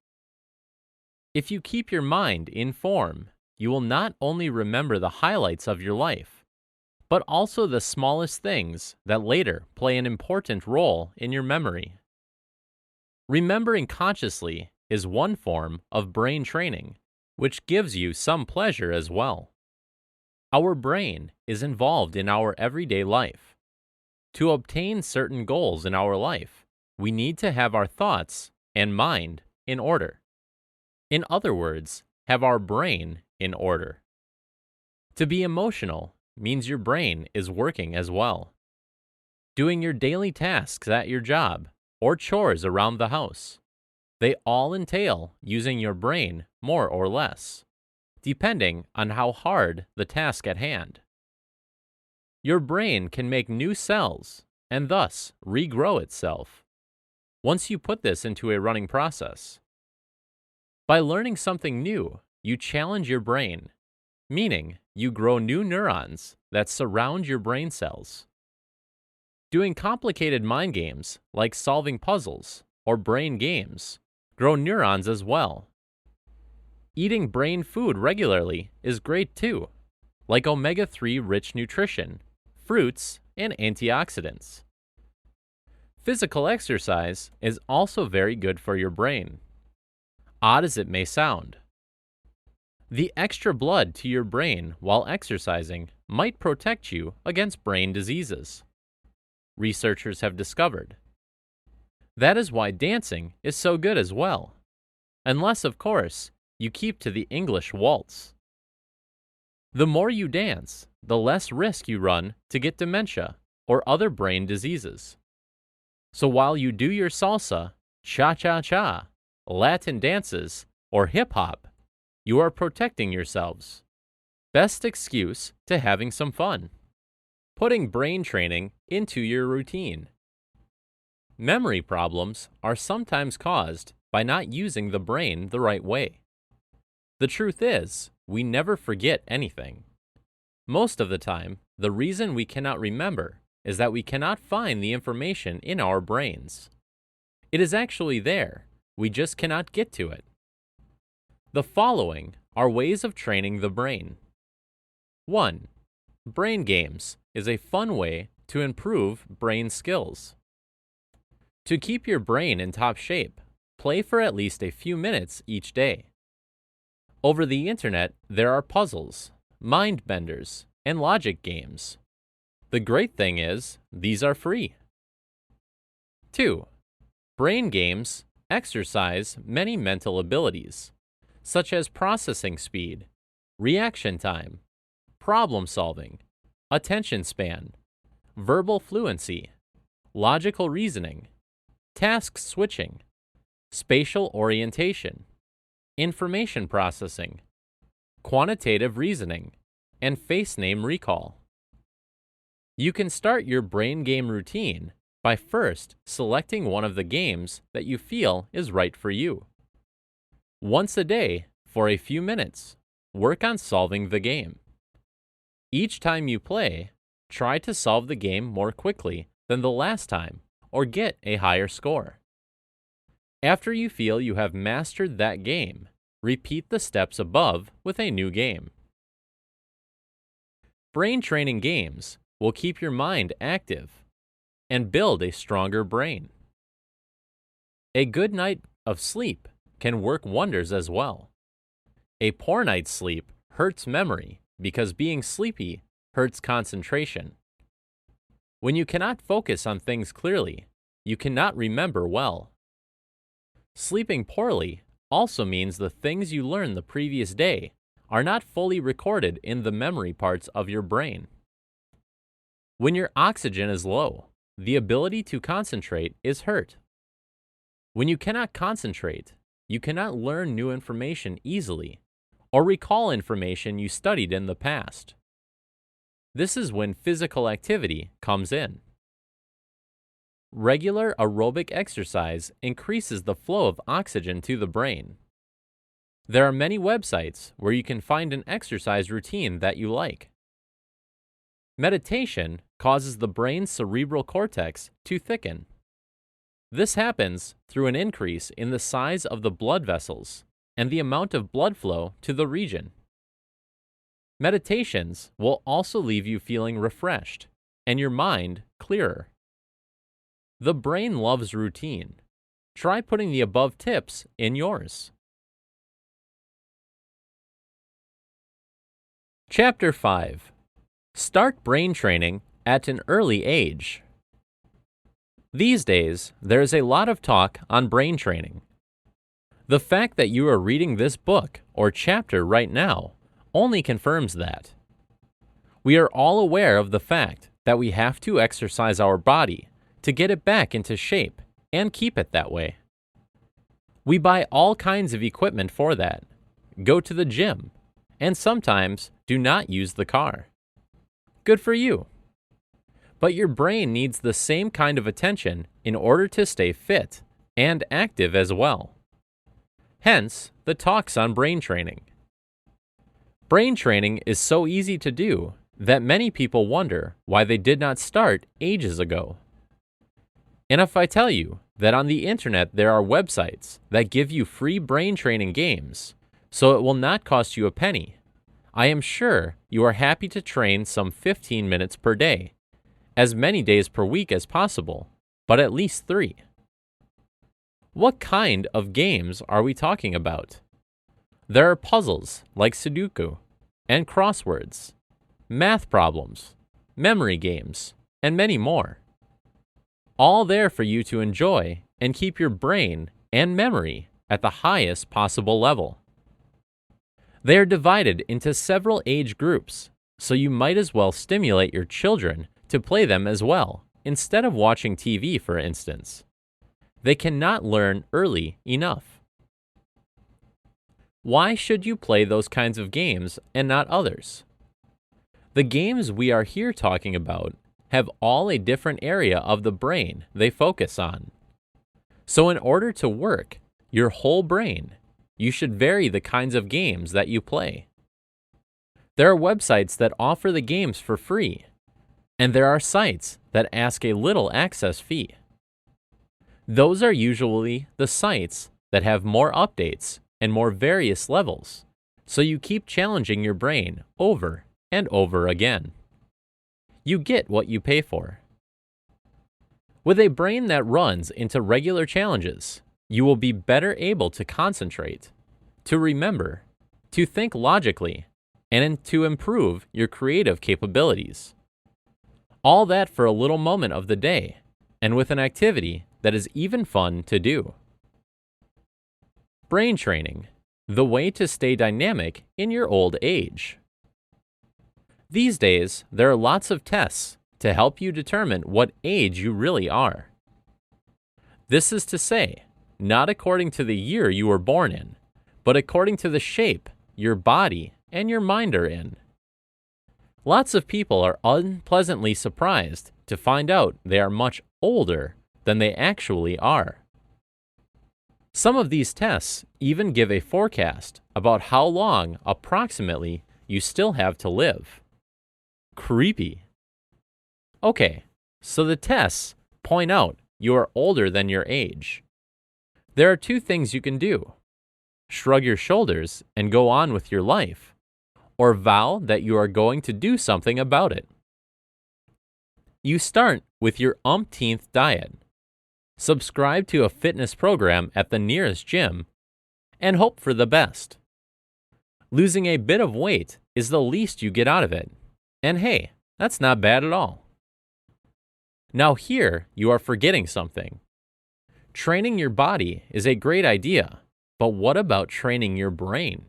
Speaker 1: If you keep your mind in form, you will not only remember the highlights of your life, but also the smallest things that later play an important role in your memory. Remembering consciously is one form of brain training, which gives you some pleasure as well. Our brain is involved in our everyday life. To obtain certain goals in our life, we need to have our thoughts and mind in order. In other words, have our brain in order. To be emotional means your brain is working as well. Doing your daily tasks at your job or chores around the house, they all entail using your brain more or less, depending on how hard the task at hand. Your brain can make new cells and thus regrow itself once you put this into a running process. By learning something new, you challenge your brain, meaning you grow new neurons that surround your brain cells. Doing complicated mind games like solving puzzles or brain games grow neurons as well. Eating brain food regularly is great too, like omega-3 rich nutrition, fruits, and antioxidants. Physical exercise is also very good for your brain. Odd as it may sound, the extra blood to your brain while exercising might protect you against brain diseases, researchers have discovered. That is why dancing is so good as well, unless, of course, you keep to the English waltz. The more you dance, the less risk you run to get dementia or other brain diseases. So while you do your salsa, cha-cha-cha, Latin dances, or hip-hop, you are protecting yourselves. Best excuse to having some fun. Putting brain training into your routine. Memory problems are sometimes caused by not using the brain the right way. The truth is, we never forget anything. Most of the time, the reason we cannot remember is that we cannot find the information in our brains. It is actually there, we just cannot get to it. The following are ways of training the brain. 1. Brain games is a fun way to improve brain skills. To keep your brain in top shape, play for at least a few minutes each day. Over the internet, there are puzzles, mind benders, and logic games. The great thing is, these are free. 2. Brain games exercise many mental abilities, such as processing speed, reaction time, problem solving, attention span, verbal fluency, logical reasoning, task switching, spatial orientation, information processing, quantitative reasoning, and face name recall. You can start your brain game routine by first selecting one of the games that you feel is right for you. Once a day, for a few minutes, work on solving the game. Each time you play, try to solve the game more quickly than the last time or get a higher score. After you feel you have mastered that game, repeat the steps above with a new game. Brain training games will keep your mind active and build a stronger brain. A good night of sleep can work wonders as well. A poor night's sleep hurts memory because being sleepy hurts concentration. When you cannot focus on things clearly, you cannot remember well. Sleeping poorly also means the things you learned the previous day are not fully recorded in the memory parts of your brain. When your oxygen is low, the ability to concentrate is hurt. When you cannot concentrate, you cannot learn new information easily or recall information you studied in the past. This is when physical activity comes in. Regular aerobic exercise increases the flow of oxygen to the brain. There are many websites where you can find an exercise routine that you like. Meditation causes the brain's cerebral cortex to thicken. This happens through an increase in the size of the blood vessels and the amount of blood flow to the region. Meditations will also leave you feeling refreshed and your mind clearer. The brain loves routine. Try putting the above tips in yours. Chapter 5. Start brain training at an early age. These days, there is a lot of talk on brain training. The fact that you are reading this book or chapter right now only confirms that. We are all aware of the fact that we have to exercise our body to get it back into shape and keep it that way. We buy all kinds of equipment for that, go to the gym, and sometimes do not use the car. Good for you. But your brain needs the same kind of attention in order to stay fit and active as well. Hence, the talks on brain training. Brain training is so easy to do that many people wonder why they did not start ages ago. And if I tell you that on the internet there are websites that give you free brain training games, so it will not cost you a penny, I am sure you are happy to train some 15 minutes per day, as many days per week as possible, but at least 3. What kind of games are we talking about? There are puzzles like Sudoku and crosswords, math problems, memory games, and many more. All there for you to enjoy and keep your brain and memory at the highest possible level. They are divided into several age groups, so you might as well stimulate your children to play them as well, instead of watching TV, for instance. They cannot learn early enough. Why should you play those kinds of games and not others? The games we are here talking about have all a different area of the brain they focus on. So in order to work your whole brain, you should vary the kinds of games that you play. There are websites that offer the games for free, and there are sites that ask a little access fee. Those are usually the sites that have more updates and more various levels, so you keep challenging your brain over and over again. You get what you pay for. With a brain that runs into regular challenges, you will be better able to concentrate, to remember, to think logically, and to improve your creative capabilities. All that for a little moment of the day, and with an activity that is even fun to do. Brain training, the way to stay dynamic in your old age. These days, there are lots of tests to help you determine what age you really are. This is to say, not according to the year you were born in, but according to the shape your body and your mind are in. Lots of people are unpleasantly surprised to find out they are much older than they actually are. Some of these tests even give a forecast about how long approximately you still have to live. Creepy. Okay, so the tests point out you are older than your age. There are 2 things you can do: shrug your shoulders and go on with your life, or vow that you are going to do something about it. You start with your umpteenth diet, subscribe to a fitness program at the nearest gym, and hope for the best. Losing a bit of weight is the least you get out of it, and hey, that's not bad at all. Now here you are forgetting something. Training your body is a great idea, but what about training your brain?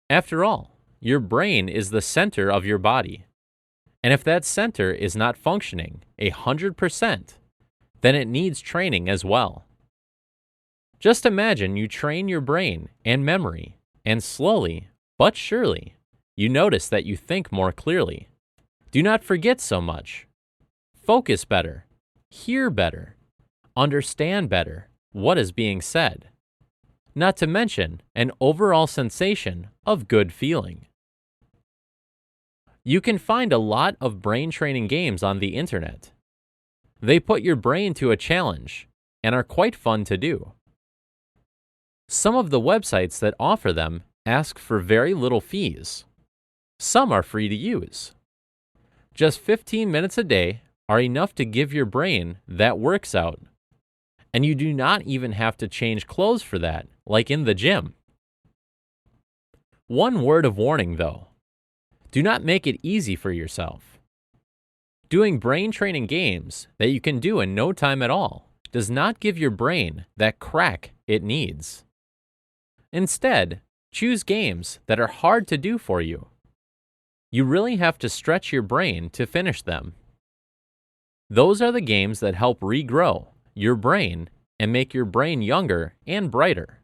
Speaker 1: After all, your brain is the center of your body, and if that center is not functioning 100%, then it needs training as well. Just imagine you train your brain and memory, and slowly, but surely, you notice that you think more clearly. Do not forget so much. Focus better, hear better, understand better what is being said. Not to mention an overall sensation of good feeling. You can find a lot of brain training games on the internet. They put your brain to a challenge and are quite fun to do. Some of the websites that offer them ask for very little fees. Some are free to use. Just 15 minutes a day are enough to give your brain that works out. And you do not even have to change clothes for that, like in the gym. One word of warning though. Do not make it easy for yourself. Doing brain training games that you can do in no time at all does not give your brain that crack it needs. Instead, choose games that are hard to do for you. You really have to stretch your brain to finish them. Those are the games that help regrow your brain and make your brain younger and brighter.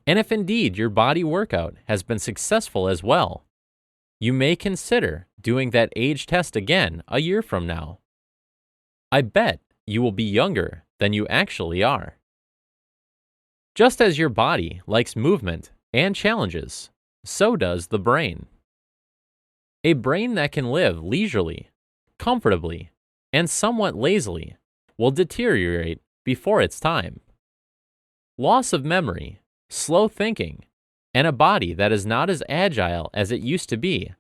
Speaker 1: And if indeed your body workout has been successful as well, you may consider doing that age test again a year from now. I bet you will be younger than you actually are. Just as your body likes movement and challenges, so does the brain. A brain that can live leisurely, comfortably, and somewhat lazily will deteriorate before its time. Loss of memory, slow thinking, and a body that is not as agile as it used to be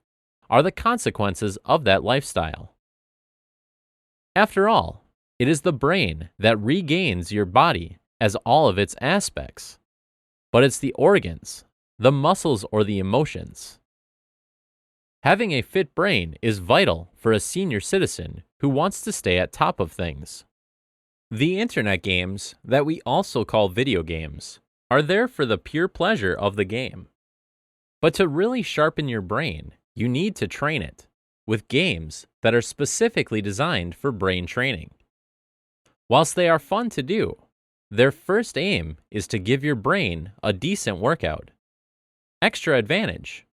Speaker 1: are the consequences of that lifestyle. After all, it is the brain that regains your body as all of its aspects, but it's the organs, the muscles, or the emotions. Having a fit brain is vital for a senior citizen who wants to stay at top of things. The internet games, that we also call video games, are there for the pure pleasure of the game. But to really sharpen your brain, you need to train it with games that are specifically designed for brain training. Whilst they are fun to do, their first aim is to give your brain a decent workout. Extra advantage: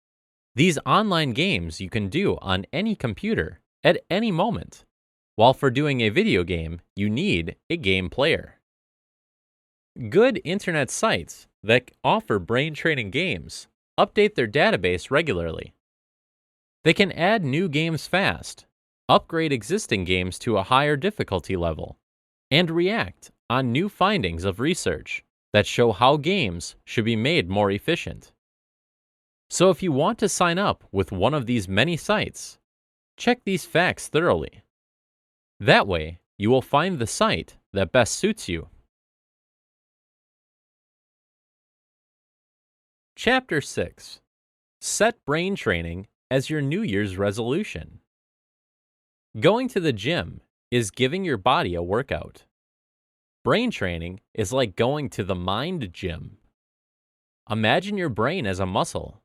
Speaker 1: these online games you can do on any computer at any moment, while for doing a video game, you need a game player. Good internet sites that offer brain training games update their database regularly. They can add new games fast, upgrade existing games to a higher difficulty level, and react on new findings of research that show how games should be made more efficient. So if you want to sign up with one of these many sites, check these facts thoroughly. That way, you will find the site that best suits you. Chapter 6. Set brain training as your New Year's resolution. Going to the gym is giving your body a workout. Brain training is like going to the mind gym. Imagine your brain as a muscle.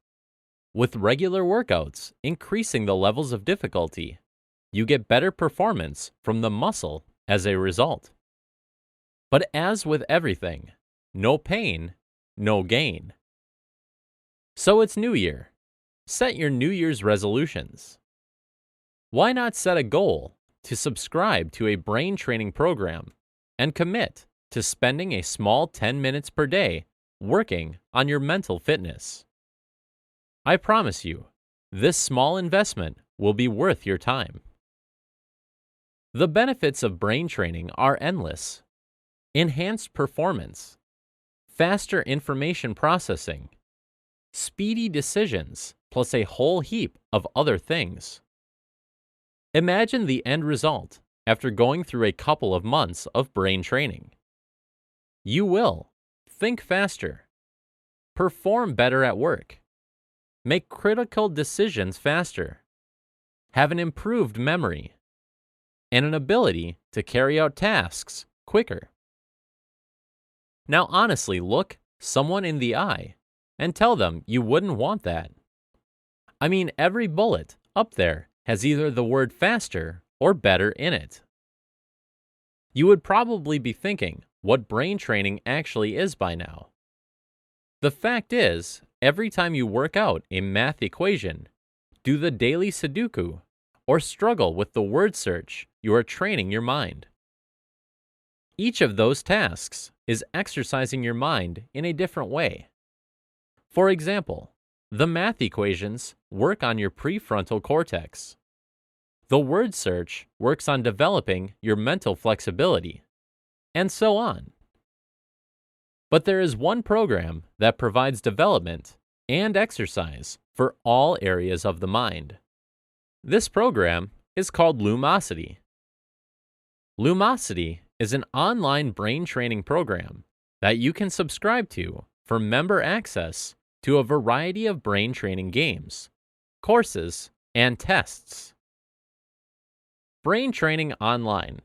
Speaker 1: With regular workouts increasing the levels of difficulty, you get better performance from the muscle as a result. But as with everything, no pain, no gain. So it's New Year. Set your New Year's resolutions. Why not set a goal to subscribe to a brain training program and commit to spending a small 10 minutes per day working on your mental fitness? I promise you, this small investment will be worth your time. The benefits of brain training are endless. Enhanced performance, faster information processing, speedy decisions, plus a whole heap of other things. Imagine the end result after going through a couple of months of brain training. You will think faster, perform better at work, make critical decisions faster, have an improved memory, and an ability to carry out tasks quicker. Now honestly look someone in the eye and tell them you wouldn't want that. I mean, every bullet up there has either the word faster or better in it. You would probably be thinking what brain training actually is by now. The fact is, every time you work out a math equation, do the daily Sudoku, or struggle with the word search, you are training your mind. Each of those tasks is exercising your mind in a different way. For example, the math equations work on your prefrontal cortex. The word search works on developing your mental flexibility, and so on. But there is one program that provides development and exercise for all areas of the mind. This program is called Lumosity. Lumosity is an online brain training program that you can subscribe to for member access to a variety of brain training games, courses, and tests. Brain training online.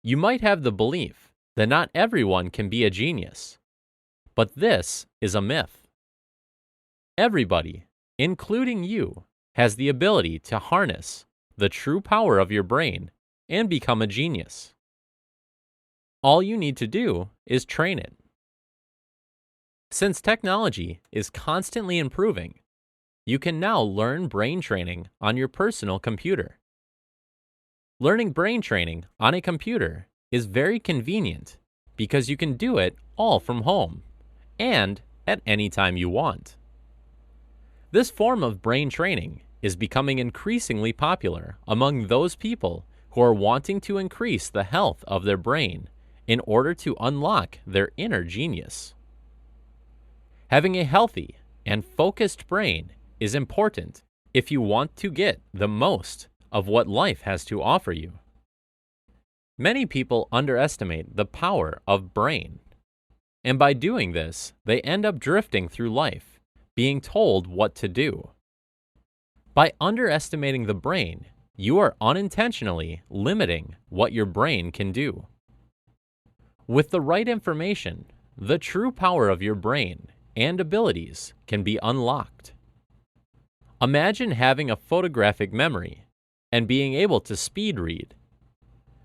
Speaker 1: You might have the belief that not everyone can be a genius, but this is a myth. Everybody, including you, has the ability to harness the true power of your brain and become a genius. All you need to do is train it. Since technology is constantly improving, you can now learn brain training on your personal computer. Learning brain training on a computer is very convenient because you can do it all from home and at any time you want. This form of brain training is becoming increasingly popular among those people who are wanting to increase the health of their brain in order to unlock their inner genius. Having a healthy and focused brain is important if you want to get the most of what life has to offer you. Many people underestimate the power of brain, and by doing this, they end up drifting through life, being told what to do. By underestimating the brain, you are unintentionally limiting what your brain can do. With the right information, the true power of your brain and abilities can be unlocked. Imagine having a photographic memory and being able to speed read.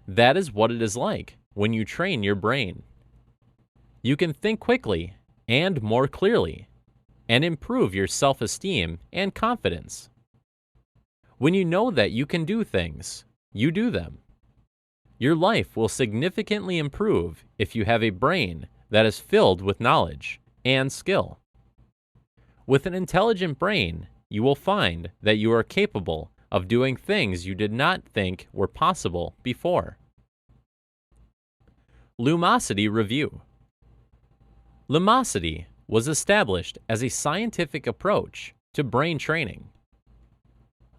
Speaker 1: That is what it is like when you train your brain. You can think quickly and more clearly and improve your self-esteem and confidence. When you know that you can do things, you do them. Your life will significantly improve if you have a brain that is filled with knowledge and skill. With an intelligent brain, you will find that you are capable of doing things you did not think were possible before. Lumosity Review. Lumosity was established as a scientific approach to brain training.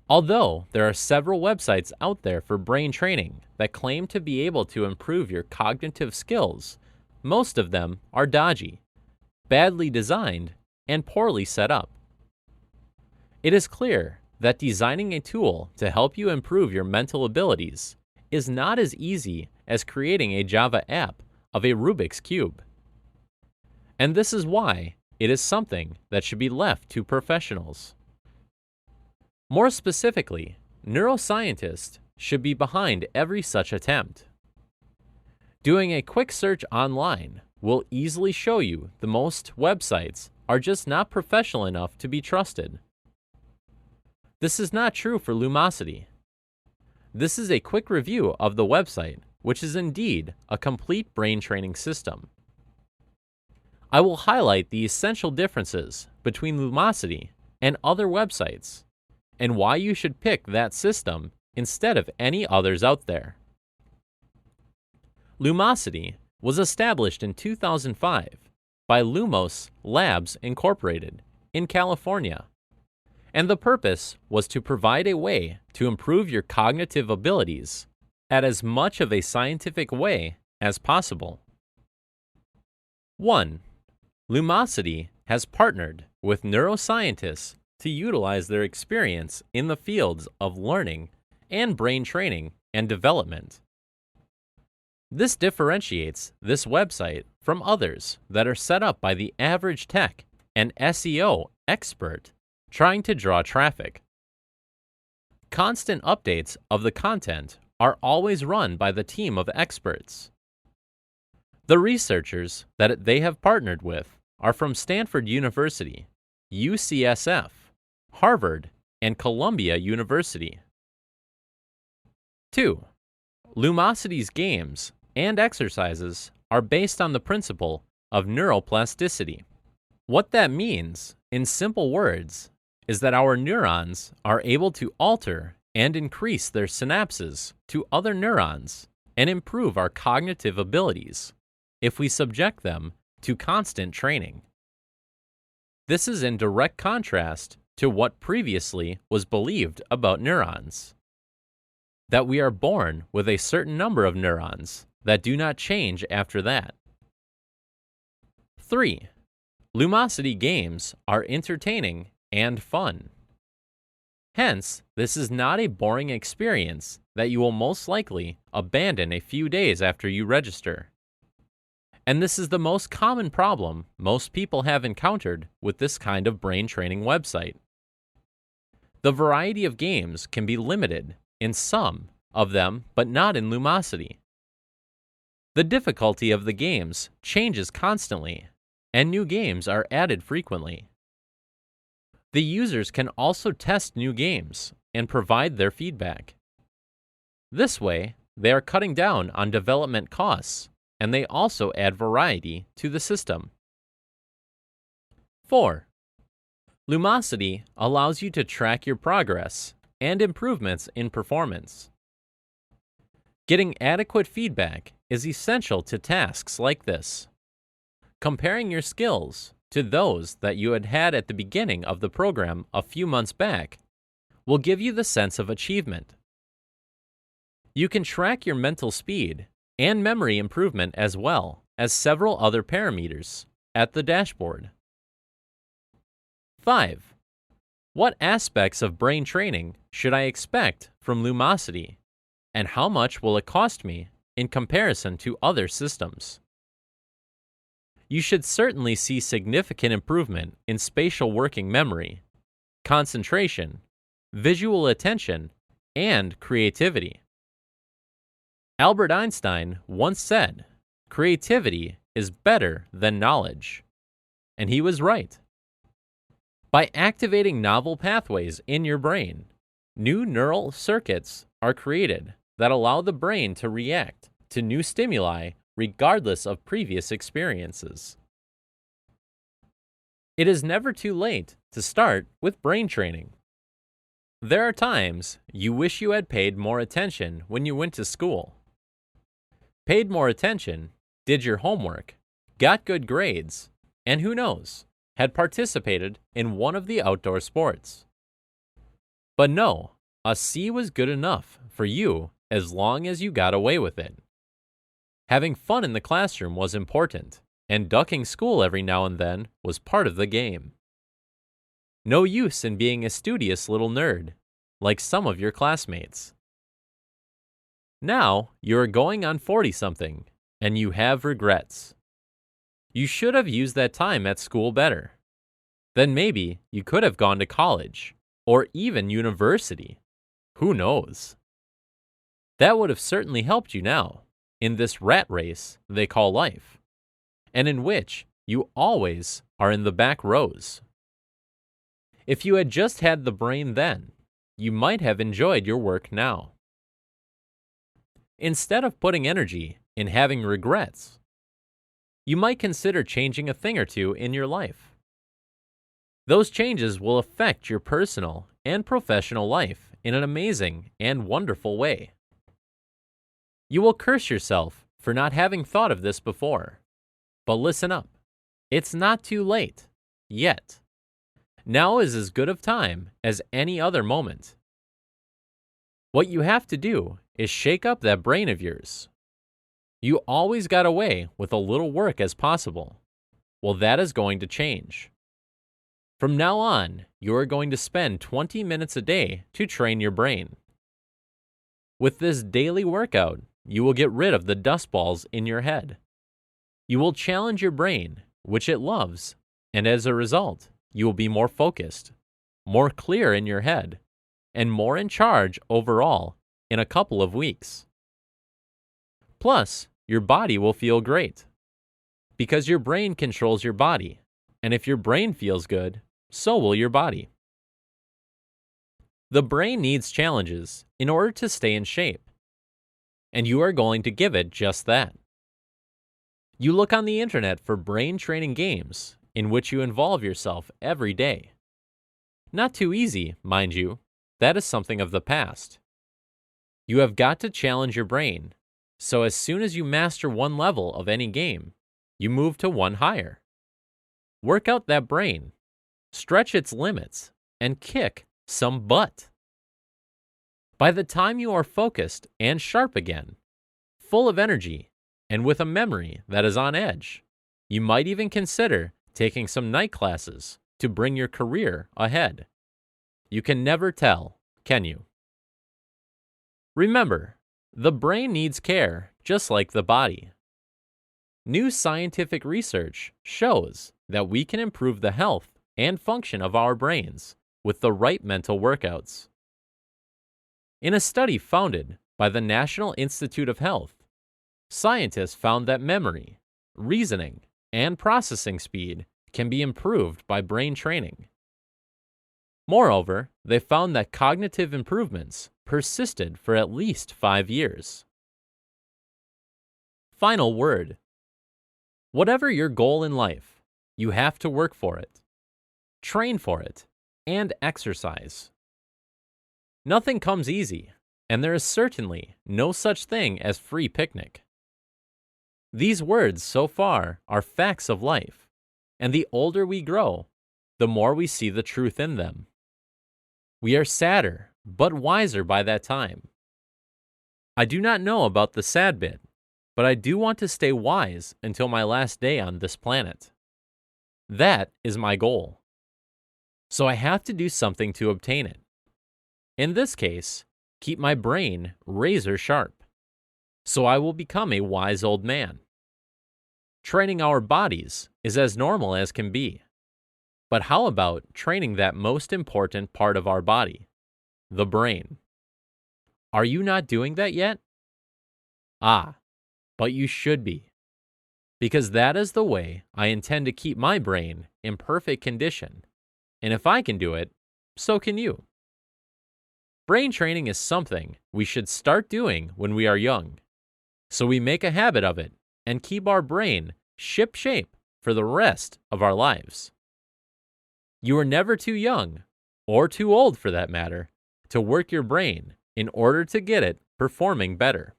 Speaker 1: Although there are several websites out there for brain training that claim to be able to improve your cognitive skills, most of them are dodgy, badly designed, and poorly set up. It is clear that designing a tool to help you improve your mental abilities is not as easy as creating a Java app of a Rubik's Cube. And this is why it is something that should be left to professionals. More specifically, neuroscientists should be behind every such attempt. Doing a quick search online will easily show you the most websites are just not professional enough to be trusted. This is not true for Lumosity. This is a quick review of the website, which is indeed a complete brain training system. I will highlight the essential differences between Lumosity and other websites, and why you should pick that system instead of any others out there. Lumosity was established in 2005 by Lumos Labs Incorporated in California, and the purpose was to provide a way to improve your cognitive abilities at as much of a scientific way as possible. 1. Lumosity has partnered with neuroscientists to utilize their experience in the fields of learning and brain training and development. This differentiates this website from others that are set up by the average tech and SEO expert trying to draw traffic. Constant updates of the content are always run by the team of experts. The researchers that they have partnered with are from Stanford University, UCSF, Harvard, and Columbia University. 2. Lumosity's games and exercises are based on the principle of neuroplasticity. What that means, in simple words, is that our neurons are able to alter and increase their synapses to other neurons and improve our cognitive abilities if we subject them to constant training. This is in direct contrast to what previously was believed about neurons, that we are born with a certain number of neurons that do not change after that. 3. Lumosity games are entertaining and fun. Hence, this is not a boring experience that you will most likely abandon a few days after you register. And this is the most common problem most people have encountered with this kind of brain training website. The variety of games can be limited in some of them, but not in Lumosity. The difficulty of the games changes constantly, and new games are added frequently. The users can also test new games and provide their feedback. This way, they are cutting down on development costs, and they also add variety to the system. 4. Lumosity allows you to track your progress and improvements in performance. Getting adequate feedback is essential to tasks like this. Comparing your skills to those that you had at the beginning of the program a few months back will give you the sense of achievement. You can track your mental speed and memory improvement as well as several other parameters at the dashboard. 5. What aspects of brain training should I expect from Lumosity, and how much will it cost me in comparison to other systems? You should certainly see significant improvement in spatial working memory, concentration, visual attention, and creativity. Albert Einstein once said, "Creativity is better than knowledge." And he was right. By activating novel pathways in your brain, new neural circuits are created that allow the brain to react to new stimuli regardless of previous experiences. It is never too late to start with brain training. There are times you wish you had paid more attention when you went to school. Paid more attention, did your homework, got good grades, and who knows, had participated in one of the outdoor sports. But no, a C was good enough for you as long as you got away with it. Having fun in the classroom was important, and ducking school every now and then was part of the game. No use in being a studious little nerd, like some of your classmates. Now you are going on 40-something, and you have regrets. You should have used that time at school better. Then maybe you could have gone to college, or even university. Who knows? That would have certainly helped you now, in this rat race they call life, and in which you always are in the back rows. If you had just had the brain then, you might have enjoyed your work now. Instead of putting energy in having regrets, you might consider changing a thing or two in your life. Those changes will affect your personal and professional life in an amazing and wonderful way. You will curse yourself for not having thought of this before. But listen up. It's not too late. Yet. Now is as good of time as any other moment. What you have to do is shake up that brain of yours. You always got away with a little work as possible. Well, that is going to change. From now on, you are going to spend 20 minutes a day to train your brain. With this daily workout, you will get rid of the dust balls in your head. You will challenge your brain, which it loves, and as a result, you will be more focused, more clear in your head, and more in charge overall in a couple of weeks. Plus, your body will feel great, because your brain controls your body, and if your brain feels good, so will your body. The brain needs challenges in order to stay in shape, and you are going to give it just that. You look on the internet for brain training games in which you involve yourself every day. Not too easy, mind you. That is something of the past. You have got to challenge your brain, so as soon as you master one level of any game, you move to one higher. Work out that brain, stretch its limits, and kick some butt. By the time you are focused and sharp again, full of energy, and with a memory that is on edge, you might even consider taking some night classes to bring your career ahead. you can never tell, can you? Remember, the brain needs care just like the body. New scientific research shows that we can improve the health and function of our brains with the right mental workouts. In a study founded by the National Institute of Health, scientists found that memory, reasoning, and processing speed can be improved by brain training. Moreover, they found that cognitive improvements persisted for at least 5 years. Final word. Whatever your goal in life, you have to work for it, train for it, and exercise. Nothing comes easy, and there is certainly no such thing as free picnic. These words so far are facts of life, and the older we grow, the more we see the truth in them. We are sadder, but wiser by that time. I do not know about the sad bit, but I do want to stay wise until my last day on this planet. That is my goal. So I have to do something to obtain it. In this case, keep my brain razor sharp, so I will become a wise old man. Training our bodies is as normal as can be. But how about training that most important part of our body, the brain? Are you not doing that yet? But you should be, because that is the way I intend to keep my brain in perfect condition, and if I can do it, so can you. Brain training is something we should start doing when we are young, so we make a habit of it and keep our brain ship-shape for the rest of our lives. You are never too young, or too old for that matter, to work your brain in order to get it performing better.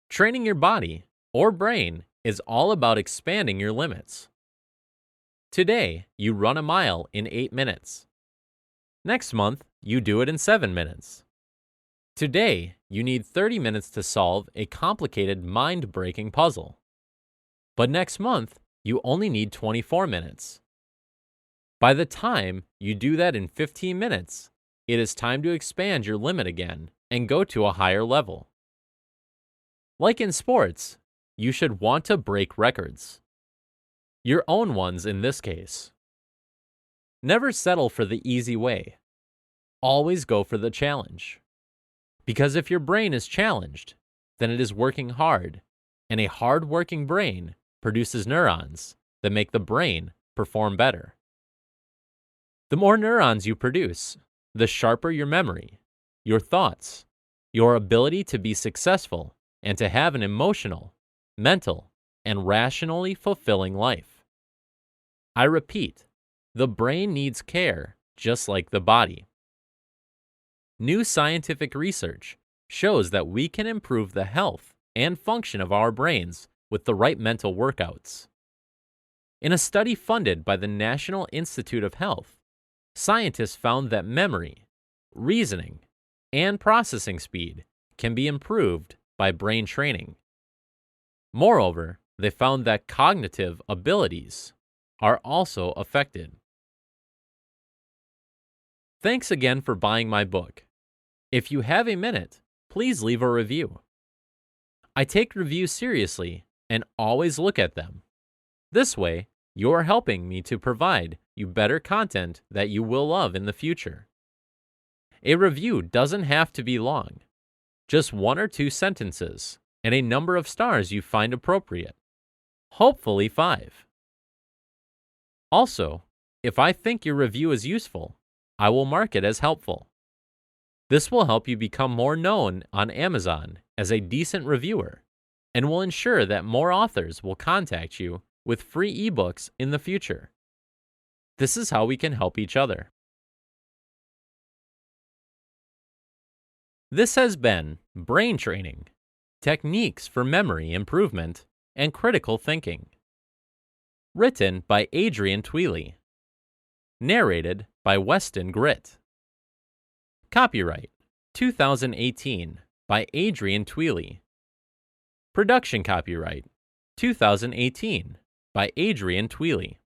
Speaker 1: Training your body or brain is all about expanding your limits. Today, you run a mile in 8 minutes. Next month, you do it in 7 minutes. Today, you need 30 minutes to solve a complicated mind-breaking puzzle. But next month, you only need 24 minutes. By the time you do that in 15 minutes, it is time to expand your limit again and go to a higher level. Like in sports, you should want to break records. Your own ones in this case. Never settle for the easy way. Always go for the challenge. Because if your brain is challenged, then it is working hard, and a hard-working brain produces neurons that make the brain perform better. The more neurons you produce, the sharper your memory, your thoughts, your ability to be successful, and to have an emotional, mental, and rationally fulfilling life. I repeat, the brain needs care just like the body. New scientific research shows that we can improve the health and function of our brains with the right mental workouts. In a study funded by the National Institute of Health, scientists found that memory, reasoning, and processing speed can be improved by brain training. Moreover, they found that cognitive abilities are also affected. Thanks again for buying my book. If you have a minute, please leave a review. I take reviews seriously and always look at them. This way, you are helping me to provide you better content that you will love in the future. A review doesn't have to be long. Just 1 or 2 sentences and a number of stars you find appropriate. Hopefully 5. Also, if I think your review is useful, I will mark it as helpful. This will help you become more known on Amazon as a decent reviewer and will ensure that more authors will contact you with free ebooks in the future. This is how we can help each other. This has been Brain Training, Techniques for Memory Improvement and Critical Thinking. Written by Adrian Tweely. Narrated by Weston Grit. Copyright 2018 by Adrian Tweely. Production copyright 2018 by Adrian Tweely.